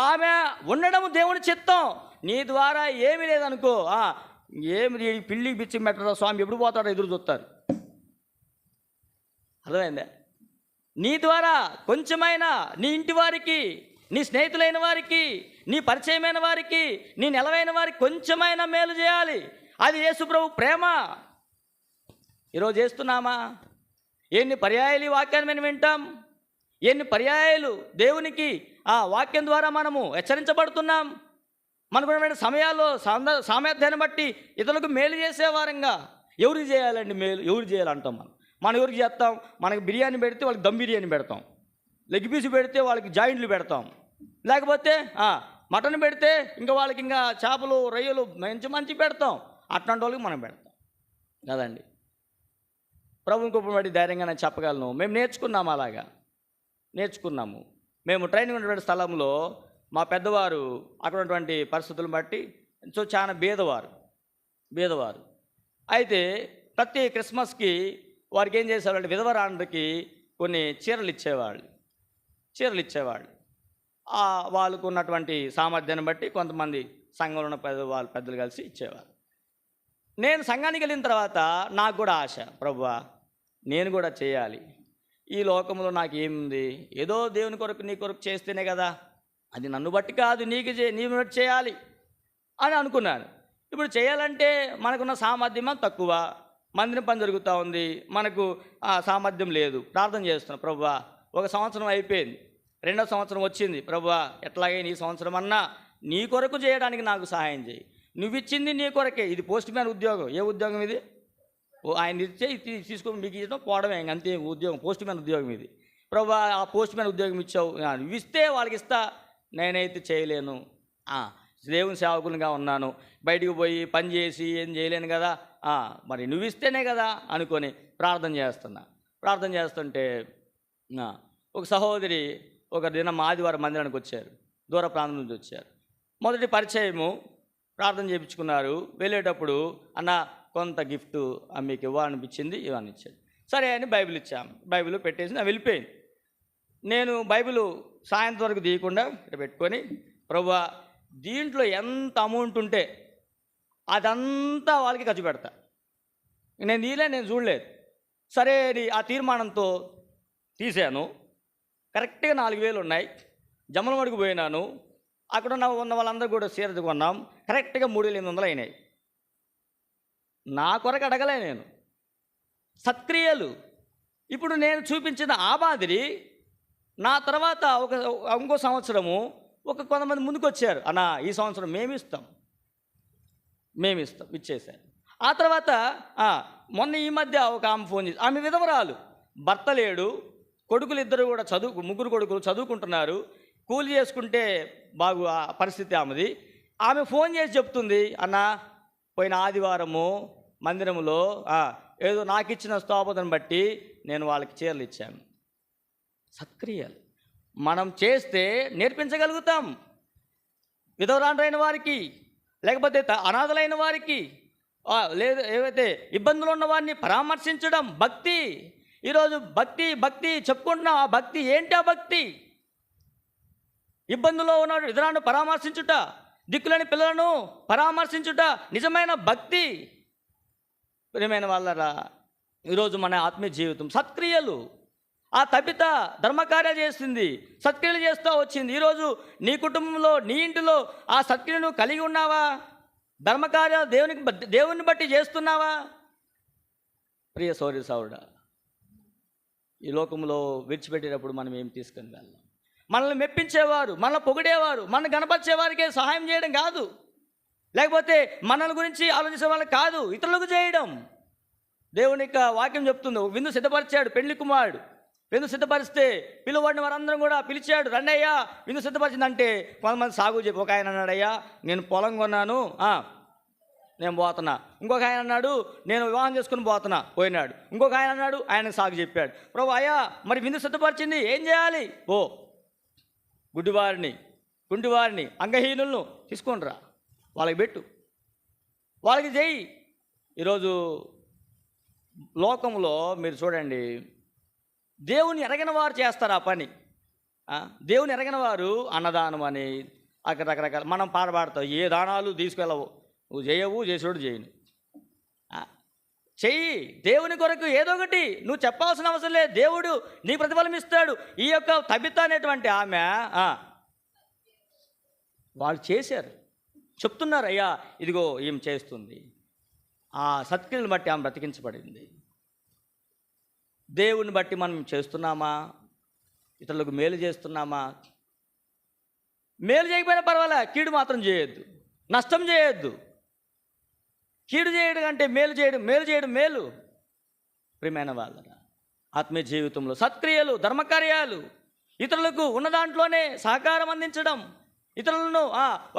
Speaker 1: ఆమె ఉండడము దేవుని చిత్తం. నీ ద్వారా ఏమీ లేదనుకో, ఏమి పిల్లి బిచ్చి పెట్టరా స్వామి, ఎప్పుడు పోతాడో ఎదురు చూస్తారు. అర్థమైందా? నీ ద్వారా కొంచెమైనా నీ ఇంటి వారికి, నీ స్నేహితులైన వారికి, నీ పరిచయమైన వారికి, నీ నెలవైన వారికి కొంచెమైనా మేలు చేయాలి. అది యేసుప్రభు ప్రేమ. ఈరోజు చేస్తున్నామా? ఎన్ని పర్యాయాలు ఈ వాక్యాన్ని మనం వింటాం, ఎన్ని పర్యాయాలు దేవునికి ఆ వాక్యం ద్వారా మనము హెచ్చరించబడుతున్నాం. మనకున్న సమయాల్లో సామర్థ్యాన్ని బట్టి ఇతరులకు మేలు చేసేవారంగా. ఎవరికి చేయాలండి మేలు? ఎవరు చేయాలంటాం? మనం ఎవరికి చేస్తాం? మనకి బిర్యానీ పెడితే వాళ్ళకి దమ్ బిర్యానీ పెడతాం, లెగ్ పీసు పెడితే వాళ్ళకి జాయింట్లు పెడతాం, లేకపోతే మటన్ పెడితే ఇంకా వాళ్ళకి ఇంకా చేపలు రొయ్యలు మంచి మంచి పెడతాం. అట్లాంటి వాళ్ళకి మనం పెడతాం కదండి. ప్రభుని కృపబడి ధైర్యంగా నేను చెప్పగలను, మేము నేర్చుకున్నాము, అలాగా నేర్చుకున్నాము. మేము ట్రైనింగ్ ఉన్నటువంటి స్థలంలో మా పెద్దవారు అక్కడ ఉన్నటువంటి పరిస్థితులను బట్టి చాలా బీదవారు అయితే ప్రతి క్రిస్మస్కి వారికి ఏం చేసేవాళ్ళు, విధవరాండ్రకి కొన్ని చీరలు ఇచ్చేవాళ్ళు. వాళ్ళకు ఉన్నటువంటి సామర్థ్యాన్ని బట్టి కొంతమంది సంఘంలో ఉన్న పెద్దలు కలిసి ఇచ్చేవారు. నేను సంఘానికి వెళ్ళిన తర్వాత నాకు కూడా ఆశ, ప్రభువా నేను కూడా చేయాలి. ఈ లోకంలో నాకు ఏముంది, ఏదో దేవుని కొరకు నీ కొరకు చేస్తేనే కదా, అది నన్ను బట్టి కాదు, నీ బట్టి చేయాలి అని అనుకున్నాను. ఇప్పుడు చేయాలంటే మనకున్న సామర్థ్యం తక్కువ, మందిరం పని జరుగుతూ ఉంది, మనకు సామర్థ్యం లేదు. ప్రార్థన చేస్తున్నాం, ప్రభువా 1 సంవత్సరం అయిపోయింది, 2వ సంవత్సరం వచ్చింది, ప్రభువా ఎట్లాగైనా ఈ సంవత్సరం అన్నా నీ కొరకు చేయడానికి నాకు సహాయం చేయి. నువ్వు ఇచ్చింది నీ కొరకే. ఇది పోస్ట్ మ్యాన్ ఉద్యోగం. ఏ ఉద్యోగం ఇది? ఆయన ఇచ్చే తీసుకొని మీకు ఇచ్చడం పోవడమే, అంతే ఉద్యోగం, పోస్ట్ మ్యాన్ ఉద్యోగం ఇది. ప్రభువా ఆ పోస్ట్ మ్యాన్ ఉద్యోగం ఇచ్చావు, నువ్వు ఇస్తే వాళ్ళకి ఇస్తా, నేనైతే చేయలేను, దేవుని సేవకునిగా ఉన్నాను, బయటికి పోయి పని చేసి ఏం చేయలేను కదా, మరి నువ్వు ఇస్తేనే కదా అనుకొని ప్రార్థన చేస్తుంటే ఒక సహోదరి ఒక దినం ఆదివారం మందిరానికి వచ్చారు, దూర ప్రాంతం నుంచి వచ్చారు. మొదటి పరిచయము, ప్రార్థన చేయించుకున్నారు. వెళ్ళేటప్పుడు అన్న కొంత గిఫ్ట్ మీకు ఇవ్వాలనిపించింది, ఇవన్నీ ఇచ్చాడు. సరే అని బైబిల్ ఇచ్చాము, బైబిల్ పెట్టేసి నా వెళ్ళిపోయింది. నేను బైబిల్ సాయంత్రం వరకు తీయకుండా ఇక్కడ పెట్టుకొని, ప్రభువా దీంట్లో ఎంత అమౌంట్ ఉంటే అదంతా వాళ్ళకి ఖర్చు పెడతా, నేను చూడలేదు. సరే ఆ తీర్మానంతో తీసాను. కరెక్ట్గా 4,000 ఉన్నాయి. జమ్మలమడుగు పోయినాను, అక్కడ ఉన్న వాళ్ళందరూ కూడా చీర కొన్నాం. కరెక్ట్గా 3,800 అయినాయి. నా కొరకు అడగలే నేను, సత్క్రియలు. ఇప్పుడు నేను చూపించిన ఆ మాదిరి నా తర్వాత ఇంకో సంవత్సరము కొంతమంది ముందుకు వచ్చారు, అన్న ఈ సంవత్సరం మేమిస్తాం ఇచ్చేసారు. ఆ తర్వాత మొన్న ఈ మధ్య ఒక ఆమె ఫోన్ చేసి, ఆమె విధవరాలు, భర్త లేడు, కొడుకులు ఇద్దరు కూడా ముగ్గురు కొడుకులు చదువుకుంటున్నారు, కూలి చేసుకుంటే పరిస్థితి ఆమెది. ఆమె ఫోన్ చేసి చెప్తుంది, అన్న పోయిన ఆదివారము మందిరంలో ఏదో నాకు ఇచ్చిన స్తోమతను బట్టి నేను వాళ్ళకి చీరలు ఇచ్చాను. సత్క్రియలు మనం చేస్తే నేర్పించగలుగుతాం. విధవరాండ్రైన వారికి, లేకపోతే అనాథలైన వారికి, లేదు ఏవైతే ఇబ్బందులు ఉన్న వారిని పరామర్శించడం భక్తి. ఈరోజు భక్తి చెప్పుకుంటున్నాం. ఆ భక్తి ఏంటి? ఆ భక్తి ఇబ్బందుల్లో ఉన్న విధులను పరామర్శించుట, దిక్కులేని పిల్లలను పరామర్శించుట నిజమైన భక్తి. ప్రియమైన వాళ్ళరా, ఈరోజు మన ఆత్మీయ జీవితం సత్క్రియలు. ఆ తబిత ధర్మకార్యాలు చేస్తుంది, సత్క్రియలు చేస్తూ వచ్చింది. ఈరోజు నీ కుటుంబంలో, నీ ఇంటిలో ఆ సత్క్రియను కలిగి ఉన్నావా? ధర్మకార్యాలు దేవుని బట్టి చేస్తున్నావా? ప్రియ సోదరుడా, ఈ లోకంలో విడిచిపెట్టేటప్పుడు మనం ఏం తీసుకుని వెళ్ళాం? మనల్ని మెప్పించేవారు, మనల్ని పొగిడేవారు, మనల్ని గణపరిచేవారికే సహాయం చేయడం కాదు, లేకపోతే మనల్ని గురించి ఆలోచించే వాళ్ళకి కాదు, ఇతరులకు చేయడం. దేవుని యొక్క వాక్యం చెప్తుంది, విందు సిద్ధపరిచాడు పెళ్లి కుమారుడు. విందు సిద్ధపరిస్తే పిలువడిన వారందరం కూడా పిలిచాడు, రండయ్యా విందు సిద్ధపరిచిందంటే కొంతమంది సాగు చెప్పి, ఒక ఆయన అన్నాడయ్యా నేను పొలం కొన్నాను, నేను పోతున్నా. ఇంకొక ఆయన అన్నాడు నేను వివాహం చేసుకుని పోయినాడు. ఇంకొక ఆయన అన్నాడు ఆయనకు సాగు చెప్పాడు. ప్రభు అయ్యా మరి విందు సిద్ధపరిచింది ఏం చేయాలి? ఓ గుడ్డివారిని, కుంటివారిని, అంగహీనులను తీసుకొని రా, వాళ్ళకి పెట్టు, వాళ్ళకి చేయి. ఈరోజు లోకంలో మీరు చూడండి, దేవుని ఎరగిన వారు చేస్తారు ఆ పని. దేవుని ఎరగిన వారు అన్నదానం అని అక్కడ రకరకాల మనం పాడబడతావు, ఏ దానాలు తీసుకెళ్ళవు, నువ్వు చేయవు, చేసేవాడు చేయను. చెయ్యి దేవుని కొరకు ఏదో ఒకటి, నువ్వు చెప్పాల్సిన అవసరం లేదు, దేవుడు నీ ప్రతిఫలం ఇస్తాడు. ఈ యొక్క తబిత అనేటువంటి ఆమె వాళ్ళు చేశారు, చెప్తున్నారు అయ్యా ఇదిగో ఏం చేస్తుంది. ఆ సత్క్రియలను బట్టి ఆమె బ్రతికించబడింది. దేవుని బట్టి మనం చేస్తున్నామా? ఇతరులకు మేలు చేస్తున్నామా? మేలు చేయకపోయినా పర్వాలే, కీడు మాత్రం చేయొద్దు, నష్టం చేయొద్దు. కీడు చేయడం అంటే మేలు చేయడం మేలు. ప్రియమైన వాళ్ళరా, ఆత్మీయ జీవితంలో సత్క్రియలు, ధర్మకార్యాలు, ఇతరులకు ఉన్న దాంట్లోనే సహకారం అందించడం, ఇతరులను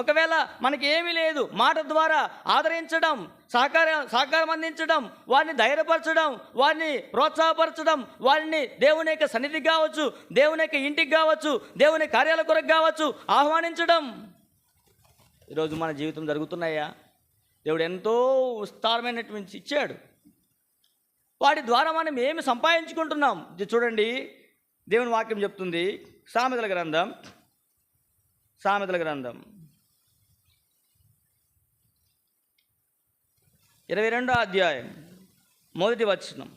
Speaker 1: ఒకవేళ మనకి ఏమీ లేదు మాట ద్వారా ఆదరించడం, సహకారం అందించడం, వారిని ధైర్యపరచడం, వారిని ప్రోత్సాహపరచడం, వారిని దేవుని యొక్క సన్నిధికి కావచ్చు, దేవుని యొక్క ఇంటికి కావచ్చు, దేవుని కార్యాల కొరకు కావచ్చు ఆహ్వానించడం. ఈరోజు మన జీవితం జరుగుతున్నాయా? దేవుడు ఎంతో విస్తారమైనటువంటి ఇచ్చాడు, వాటి ద్వారా మనం ఏమి సంపాదించుకుంటున్నాం? చూడండి, దేవుని వాక్యం చెప్తుంది. సామెతల గ్రంథం 22వ అధ్యాయం 1వ వచనం.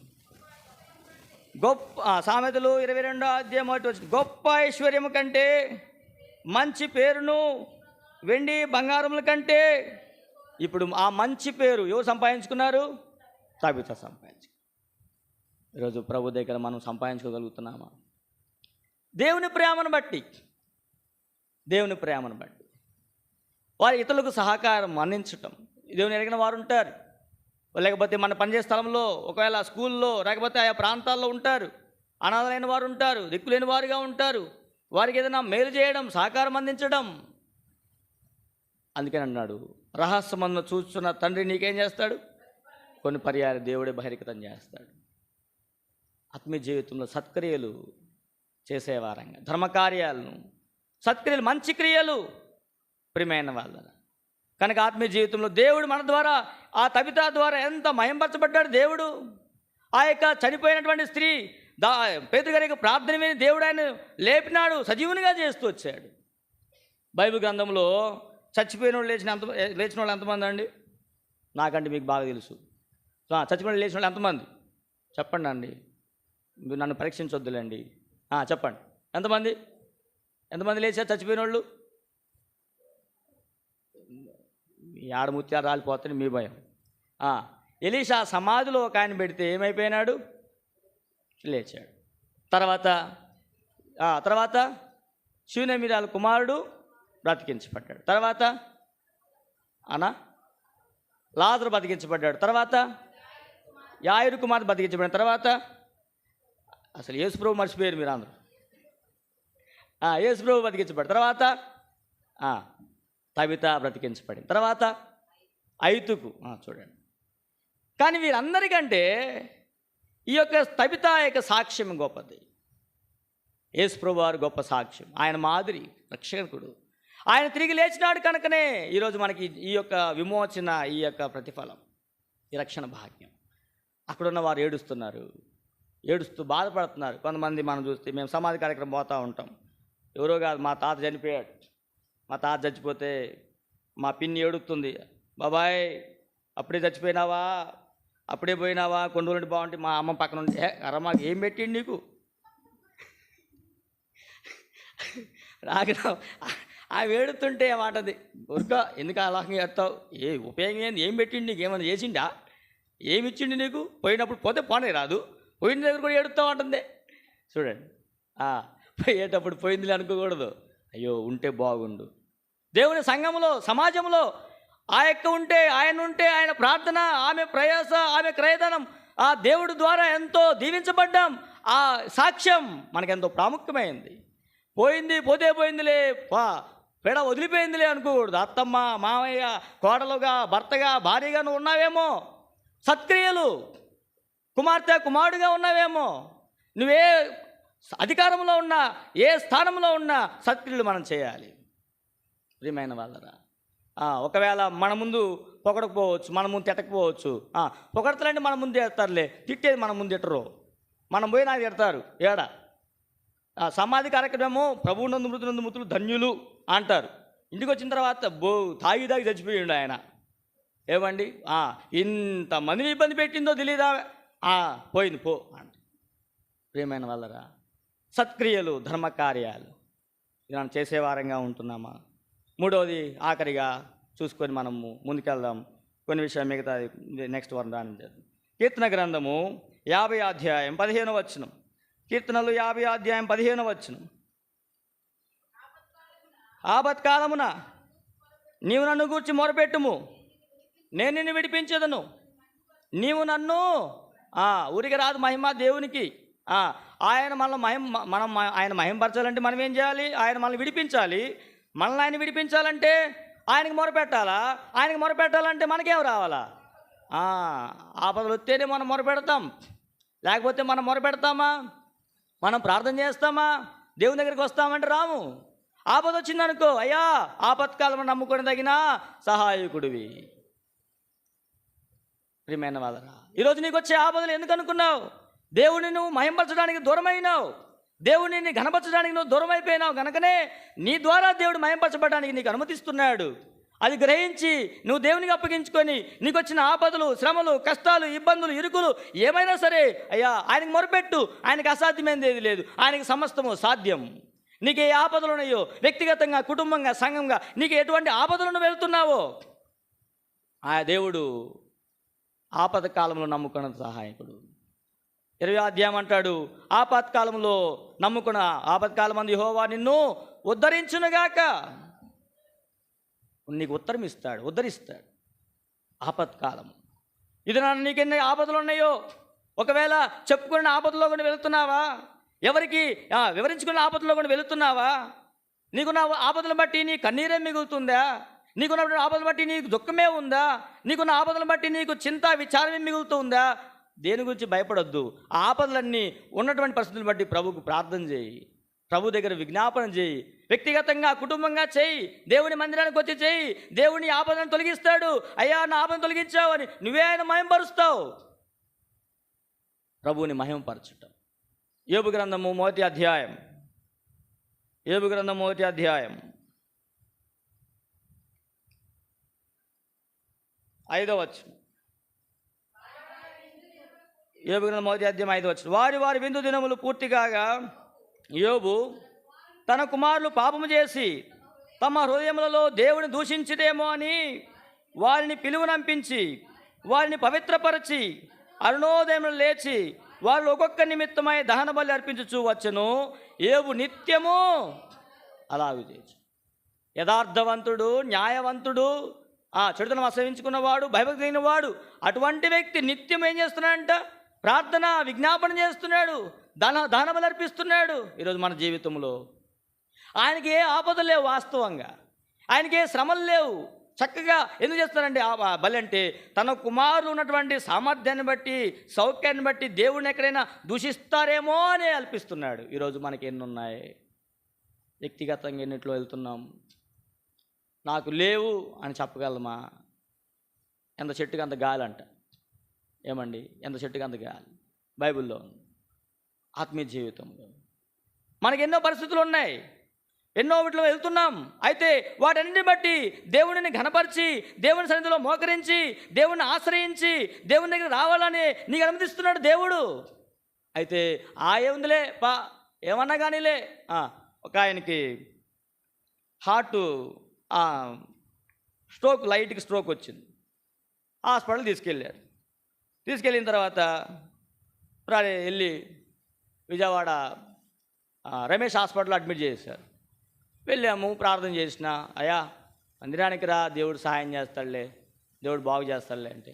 Speaker 1: సామెతలు 22వ అధ్యాయం 1వ వచనం. గొప్ప ఐశ్వర్యము కంటే, మంచి పేరును, వెండి బంగారముల కంటే. ఇప్పుడు ఆ మంచి పేరు ఎవరు సంపాదించుకున్నారు? తబిత సంపాదించు. ఈరోజు ప్రభు దగ్గర మనం సంపాదించుకోగలుగుతున్నామా? దేవుని ప్రేమను బట్టి వారి ఇతరులకు సహకారం అందించటం. దేవుని ఎరిగిన వారు ఉంటారు, లేకపోతే మన పనిచేసే స్థలంలో, ఒకవేళ స్కూల్లో, లేకపోతే ఆయా ప్రాంతాల్లో ఉంటారు, అనాథలైన వారు ఉంటారు, దిక్కులేని వారుగా ఉంటారు. వారికి ఏదైనా మేలు చేయడం, సహకారం అందించడం. అందుకని అన్నాడు, రహస్యమందు చూస్తున్న తండ్రి నీకేం చేస్తాడు? కొన్ని పర్యాలు దేవుడే బహిర్గతం చేస్తాడు. ఆత్మీయ జీవితంలో సత్క్రియలు చేసేవారంగా, ధర్మకార్యాలను, సత్క్రియలు, మంచి క్రియలు, ప్రియమైన వాళ్ళ కనుక ఆత్మీయ జీవితంలో దేవుడు మన ద్వారా, ఆ తబిత ద్వారా ఎంత మయంపరచబడ్డాడు దేవుడు. ఆ యొక్క చనిపోయినటువంటి స్త్రీ పేతురు గారి ప్రార్థన విని దేవుడు ఆయన లేపినాడు, సజీవునిగా చేస్తూ వచ్చాడు. బైబిల్ గ్రంథంలో చచ్చిపోయిన వాళ్ళు లేచిన వాళ్ళు ఎంతమంది అండి? నాకంటే మీకు బాగా తెలుసు. చచ్చిపోయిన లేచిన వాళ్ళు ఎంతమంది చెప్పండి అండి, మీరు నన్ను పరీక్షించొద్దులేండి. చెప్పండి, ఎంతమంది లేచారు చచ్చిపోయిన వాళ్ళు? ఆడముత్యాలు రాలిపోతుంది మీ భయం. ఎలీషా సమాధిలో ఒక ఆయన పెడితే ఏమైపోయినాడు? లేచాడు. తర్వాత శూనేమిరాల కుమారుడు బ్రతికించబడ్డాడు. తర్వాత లాజరు బతికించబడ్డాడు. తర్వాత యాయిరు కుమారుడు బతికించబడ్డాడు. తర్వాత అసలు యేసుప్రభు మర్చిపోయారు మీరు అందరూ. యేసుప్రభు బతికించబడ్డాడు. తర్వాత తబిత బ్రతికించబడింది. తర్వాత ఐతుకు చూడండి. కానీ వీరందరికంటే ఈ యొక్క తబిత యొక్క సాక్ష్యం గొప్పది. యేసుప్రభు వారు గొప్ప సాక్ష్యం, ఆయన మాదిరి రక్షకుడు. ఆయన తిరిగి లేచినాడు కనుకనే ఈరోజు మనకి ఈ యొక్క విమోచన, ఈ యొక్క ప్రతిఫలం, ఈ రక్షణ భాగ్యం. అక్కడున్న వారు ఏడుస్తూ బాధపడుతున్నారు. కొంతమంది మనం చూస్తే మేము సమాధి కార్యక్రమం పోతూ ఉంటాం. ఎవరో కాదు, మా తాత చనిపోయాడు. మా తాత చచ్చిపోతే మా పిన్ని ఏడుస్తుంది, బాబాయ్ అప్పుడే చచ్చిపోయినావా, అప్పుడే పోయినావా, కొన్ని రోజులు బాగుంటే మా అమ్మ పక్కన ఉంటే అరమాకు ఏం పెట్టిండు నీకు? నాకు ఆమె ఏడుతుంటే ఏమాటది, ఊరుకా ఎందుకు అలాగే ఏడతావు, ఉపయోగం ఏంది, ఏం పెట్టిండు నీకు, ఏమైనా చేసిండా, ఏమి ఇచ్చిండు నీకు, పోయినప్పుడు పోతే పోనే రాదు, పోయిన దగ్గర కూడా ఏడుతావు అంటుంది. చూడండి, పోయేటప్పుడు పోయిందిలే అనుకోకూడదు, అయ్యో ఉంటే బాగుండు. దేవుని సంఘంలో, సమాజంలో ఆయన ఉంటే ఆయన ప్రార్థన, ఆమె ప్రయాస, ఆమె క్రయధనం, ఆ దేవుడి ద్వారా ఎంతో దీవించబడ్డాం. ఆ సాక్ష్యం మనకెంతో ప్రాముఖ్యమైంది. పోతే పోయిందిలే పేడ వదిలిపోయిందిలే అనుకోకూడదు. అత్తమ్మ, మామయ్య, కోడలుగా, భర్తగా, భార్యగా నువ్వు ఉన్నావేమో, సత్క్రియలు, కుమార్తె, కుమారుడిగా ఉన్నావేమో, నువ్వే అధికారంలో ఉన్నా, ఏ స్థానంలో ఉన్నా సత్క్రియలు మనం చేయాలి. ప్రియమైన వాళ్ళరా, ఒకవేళ మన ముందు పొగడకపోవచ్చు, మన ముందు తిట్టకపోవచ్చు. పొగడతలంటే మన ముందు తిడతారులే, తిట్టేది మన ముందు తిట్టరు, మనం పోయి నాకు తిడతారు. ఏడా సమాధి కార్యక్రమము ప్రభువునందు మృతులందు మృతులు ధన్యులు అంటారు. ఇంటికి వచ్చిన తర్వాత తాగి చచ్చిపోయిండు ఆయన. ఏమండి, ఇంతమందిని ఇబ్బంది పెట్టిందో తెలియదా, పోయింది పో అంట. ప్రియమైన వాళ్ళరా, సత్క్రియలు, ధర్మకార్యాలు మనం చేసేవారంగా ఉంటున్నామా? మూడవది, ఆఖరిగా చూసుకొని మనము ముందుకెళ్దాం. కొన్ని విషయాలు మిగతా నెక్స్ట్ వన్ దాని. కీర్తన గ్రంథము 50 అధ్యాయం 15వ వచనం. కీర్తనలు 50 అధ్యాయం 15వ వచనం. ఆపత్కాలమున నీవు నన్ను గూర్చి మొరపెట్టుము, నేను నిన్ను విడిపించేదను. నీవు నన్ను ఊరికి రాదు మహిమ దేవునికి. ఆయన మనం ఆయన మహిమపరచాలంటే మనం ఏం చేయాలి? ఆయన మనల్ని విడిపించాలి. మనల్ని ఆయన విడిపించాలంటే ఆయనకి మొరపెట్టాలా? ఆయనకి మొరపెట్టాలంటే మనకేం రావాలా? ఆపదలు వస్తేనే మనం మొరపెడతాం, లేకపోతే మనం మొరపెడతామా? మనం ప్రార్థన చేస్తామా? దేవుని దగ్గరికి వస్తామంటే రాము. ఆపద వచ్చిందనుకో, అయ్యా ఆపత్కాలం నమ్ముకొని తగిన సహాయకుడివి. ప్రియమైన వాళ్ళరా, ఈరోజు నీకు వచ్చే ఆపదలు ఎందుకు అనుకున్నావు? దేవుడిని నువ్వు మహింపరచడానికి దూరమైనావు, దేవుడిని ఘనపరచడానికి నువ్వు దూరం అయిపోయినావు కనుకనే నీ ద్వారా దేవుడు మహింపరచబడడానికి నీకు అనుమతిస్తున్నాడు. అది గ్రహించి నువ్వు దేవునికి అప్పగించుకొని నీకు వచ్చిన ఆపదలు, శ్రమలు, కష్టాలు, ఇబ్బందులు, ఇరుకులు ఏమైనా సరే అయ్యా ఆయనకు మొరపెట్టు. ఆయనకు అసాధ్యమైనది ఏది లేదు, ఆయనకి సమస్తము సాధ్యం. నీకు ఏ ఆపదలు ఉన్నాయో, వ్యక్తిగతంగా, కుటుంబంగా, సంఘంగా నీకు ఎటువంటి ఆపదలను వెళ్తున్నావో ఆ దేవుడు ఆపద కాలంలో నమ్ముకున్న సహాయకుడు. 20వ అధ్యాయం అంటాడు, ఆపత్కాలంలో నమ్ముకున్న ఆపత్కాలం అందు యెహోవా నిన్ను ఉద్ధరించునుగాక. నీకు ఉద్ధరిస్తాడు ఆపత్కాలం. ఇది నన్ను నీకెన్ని ఆపదలు ఉన్నాయో, ఒకవేళ చెప్పుకున్న ఆపదలో కూడా వెళుతున్నావా? ఎవరికి వివరించుకున్న ఆపదలో కూడా వెళుతున్నావా? నీకున్న ఆపదలను బట్టి నీ కన్నీరే మిగులుతుందా? నీకున్న ఆపదలు బట్టి నీకు దుఃఖమే ఉందా? నీకున్న ఆపదలను బట్టి నీకు చింత, విచారమే మిగులుతుందా? దేని గురించి భయపడొద్దు. ఆ ఆపదలన్నీ ఉన్నటువంటి పరిస్థితులను బట్టి ప్రభుకు ప్రార్థన చేయి, ప్రభు దగ్గర విజ్ఞాపన చేయి, వ్యక్తిగతంగా, కుటుంబంగా చేయి, దేవుని మందిరానికి వచ్చి చేయి. దేవుని ఆపదను తొలగిస్తాడు. అయ్యా నా ఆపదను తొలగించావు అని నువ్వే ఆయన మహింపరుస్తావు. ప్రభువుని మహింపరచటం. యోబు గ్రంథము 1వ అధ్యాయం, యోబు గ్రంథం 1వ అధ్యాయం 5వ వచనం. యోబు గ్రంథం 1వ అధ్యాయం 5వ వచనం. వారి విందు దినములు పూర్తి కాగా యోబు తన కుమారులు పాపము చేసి తమ హృదయములలో దేవుని దూషించిదేమో అని వారిని పిలువనంపించి వారిని పవిత్రపరచి అరుణోదయములు లేచి వారు ఒక్కొక్క నిమిత్తమై దహన బలి అర్పించుచూ వచ్చును. యోబు నిత్యము అలాగే చేయొచ్చు. యథార్థవంతుడు, న్యాయవంతుడు, చెడుతనం అసహించుకున్నవాడు, భయభక్తి కలిగిన వాడు, అటువంటి వ్యక్తి నిత్యం ఏం చేస్తున్నాడంట? ప్రార్థన, విజ్ఞాపన చేస్తున్నాడు, దహన బలి అర్పిస్తున్నాడు. ఈరోజు మన జీవితంలో ఆయనకి ఏ ఆపదలు లేవు, వాస్తవంగా ఆయనకి ఏ శ్రమలు లేవు. చక్కగా ఎందుకు చేస్తారంటే బలి అంటే తన కుమారులు ఉన్నటువంటి సామర్థ్యాన్ని బట్టి, సౌఖ్యాన్ని బట్టి దేవుడిని ఎక్కడైనా దూషిస్తారేమో అని అల్పిస్తున్నాడు. ఈరోజు మనకి ఎన్ని ఉన్నాయి? వ్యక్తిగతంగా ఎన్నిట్లో వెళ్తున్నాం? నాకు లేవు అని చెప్పగలమా? ఎంత చెట్టుకి అంత గాలి అంట. ఏమండి, ఎంత చెట్టుకి అంత గాలి బైబిల్లో. ఆత్మీయ జీవితంలో మనకి ఎన్నో పరిస్థితులు ఉన్నాయి, ఎన్నో వీటిలో వెళ్తున్నాం. అయితే వాటన్నిటిని బట్టి దేవుడిని ఘనపరిచి, దేవుని సన్నిధిలో మోకరించి, దేవుడిని ఆశ్రయించి దేవుని దగ్గర రావాలని నీకు అనుమతిస్తున్నాడు దేవుడు. అయితే ఏముందిలే ఏమన్నా కానీలే. ఒక ఆయనకి హార్ట్ లైట్కి స్ట్రోక్ వచ్చింది. హాస్పిటల్ తీసుకెళ్ళిన తర్వాత వెళ్ళి విజయవాడ రమేష్ హాస్పిటల్లో అడ్మిట్ చేశారు. వెళ్ళాము, ప్రార్థన చేసిన, అయ్యా మందిరానికి రా, దేవుడు సహాయం చేస్తాడులే, దేవుడు బాగు చేస్తాడులే అంటే,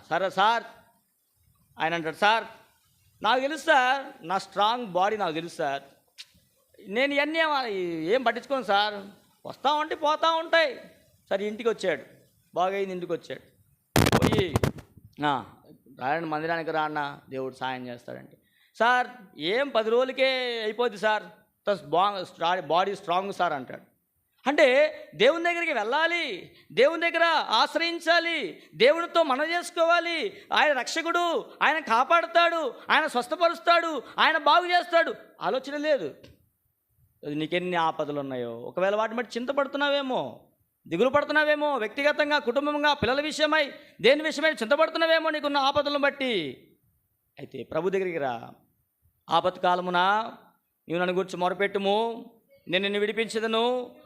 Speaker 1: సరే సార్. ఆయన అంటాడు, సార్ నాకు తెలుసు సార్, నా స్ట్రాంగ్ బాడీ నాకు తెలుసు సార్, నేను ఇవన్నీ ఏం పట్టించుకోను సార్, వస్తూ ఉంటే పోతూ ఉంటాయి. సరే ఇంటికి వచ్చాడు, బాగైంది, ఇంటికి వచ్చాడు. పోయి రాయని మందిరానికి రాన్న దేవుడు సాయం చేస్తాడంటే, సార్ ఏం 10 రోజులకే అయిపోద్ది సార్, బాడీ స్ట్రాంగ్ సార్ అంటాడు. అంటే దేవుని దగ్గరికి వెళ్ళాలి, దేవుని దగ్గర ఆశ్రయించాలి, దేవునితో మనం చేసుకోవాలి. ఆయన రక్షకుడు, ఆయన కాపాడుతాడు, ఆయన స్వస్థపరుస్తాడు, ఆయన బాగు చేస్తాడు. ఆలోచన లేదు. నీకెన్ని ఆపదలు ఉన్నాయో, ఒకవేళ వాటిని బట్టి చింతపడుతున్నావేమో, దిగులు పడుతున్నావేమో, వ్యక్తిగతంగా, కుటుంబంగా, పిల్లల విషయమై, దేని విషయమై చింతపడుతున్నావేమో నీకున్న ఆపదలను బట్టి. అయితే ప్రభు దగ్గరికి రా. ఆపత్కాలమున నీవు నన్ను గురించి మొరపెట్టుము, నేను నిన్ను విడిపించదను,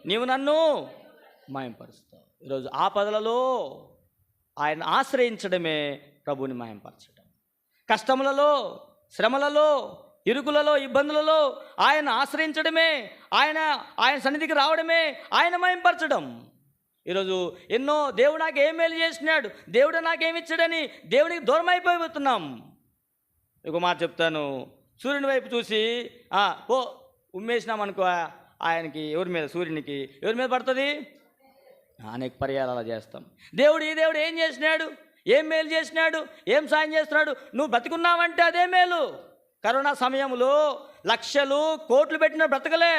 Speaker 1: నీవు నన్ను మాయంపరుస్తావు. ఈరోజు ఆపదలలో ఆయన ఆశ్రయించడమే ప్రభువుని మాయంపరచడం. కష్టములలో, శ్రమలలో, ఇరుకులలో, ఇబ్బందులలో ఆయన ఆశ్రయించడమే, ఆయన సన్నిధికి రావడమే ఆయన మాయంపరచడం. ఈరోజు ఎన్నో దేవుడు నాకు ఏం మేలు చేసినాడు, దేవుడు నాకేమిచ్చాడని దేవునికి దూరం అయిపోతున్నాం. ఇంకో మాట చెప్తాను, సూర్యుని వైపు చూసి ఉమ్మేసినామనుకో, ఆయనకి ఎవరి మీద, సూర్యునికి ఎవరి మీద పడుతుంది? అనేక పర్యాలు అలా చేస్తాం. ఈ దేవుడు ఏం చేసినాడు, ఏం మేలు చేసినాడు, ఏం సాయం చేస్తున్నాడు? నువ్వు బ్రతికున్నావంటే అదే మేలు. కరోనా సమయంలో లక్షలు కోట్లు పెట్టిన బ్రతకలే.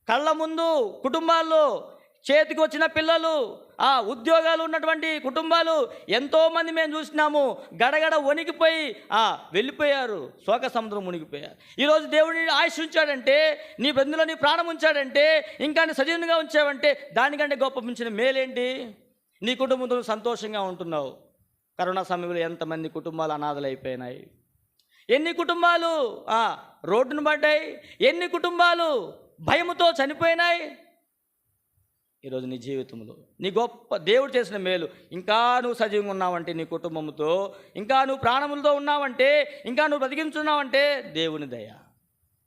Speaker 1: కళ్ళ ముందు కుటుంబాల్లో చేతికి వచ్చిన పిల్లలు, ఉద్యోగాలు ఉన్నటువంటి కుటుంబాలు ఎంతోమంది మేము చూసినాము. గడగడ వణికిపోయి వెళ్ళిపోయారు, శోక సముద్రం మునిగిపోయారు. ఈరోజు దేవుడిని ఆయుష్ ఉంచాడంటే, నీ బంధువులో నీ ప్రాణం ఉంచాడంటే, ఇంకా నీ సజీవంగా ఉంచావంటే దానికంటే గొప్ప మించిన మేలేంటి? నీ కుటుంబంతో సంతోషంగా ఉంటున్నావు. కరోనా సమయంలో ఎంతమంది కుటుంబాలు అనాథలు అయిపోయినాయి, ఎన్ని కుటుంబాలు రోడ్డును పడ్డాయి, ఎన్ని కుటుంబాలు భయముతో చనిపోయినాయి. ఈరోజు నీ జీవితంలో నీ గొప్ప దేవుడు చేసిన మేలు, ఇంకా నువ్వు సజీవంగా ఉన్నావంటే నీ కుటుంబంతో, ఇంకా నువ్వు ప్రాణములతో ఉన్నావంటే, ఇంకా నువ్వు బ్రతికించున్నావంటే దేవుని దయ,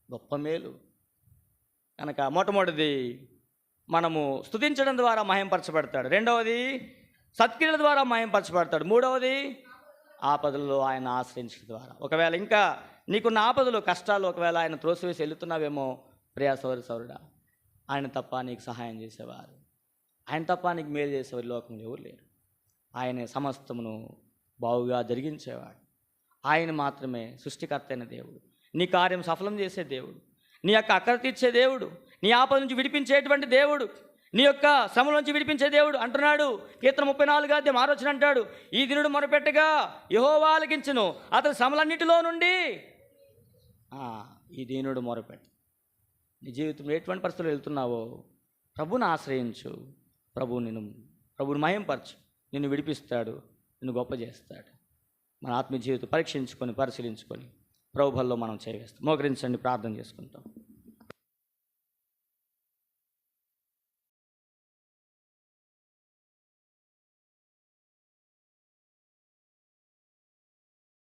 Speaker 1: గొప్ప మేలు. కనుక మొట్టమొదటిది మనము స్తుతించడం ద్వారా మహింపరచబడతాడు. రెండవది సత్క్రియల ద్వారా మహింపరచబడతాడు. మూడవది ఆపదలలో ఆయన ఆశ్రయించడం ద్వారా. ఒకవేళ ఇంకా నీకున్న ఆపదలు, కష్టాలు ఒకవేళ ఆయన త్రోసివేసి వెళుతున్నావేమో, ప్రియా సౌరుడా, ఆయన తప్ప నీకు సహాయం చేసేవారు, ఆయన తప్ప నీకు మేలు చేసేవారు లోకంలో ఎవరు లేరు. ఆయన సమస్తమును బాగుగా జరిగించేవాడు. ఆయన మాత్రమే సృష్టికర్త అయిన దేవుడు, నీ కార్యం సఫలం చేసే దేవుడు, నీ యొక్క అక్కర తీర్చే దేవుడు, నీ ఆపద నుంచి విడిపించేటువంటి దేవుడు, నీ యొక్క శ్రమల నుంచి విడిపించే దేవుడు అంటున్నాడు. కీర్తన 34:6 అంటాడు, ఈ దినుడు మొరపెట్టగా యెహోవా ఆలకించును, అతని శ్రమలన్నిటిలో నుండి ఈ దీనుడు మొరపెట్టు. నీ జీవితంలో ఎటువంటి పరిస్థితులు వెళ్తున్నావో ప్రభువుని ఆశ్రయించు, ప్రభువుని మహింపరచు, నిన్ను విడిపిస్తాడు, నిన్ను గొప్ప చేస్తాడు. మన ఆత్మీయ జీవితం పరీక్షించుకొని, పరిశీలించుకొని ప్రభువులో మనం చేవేస్తాం. మోకరించండి, ప్రార్థన చేసుకుంటాం.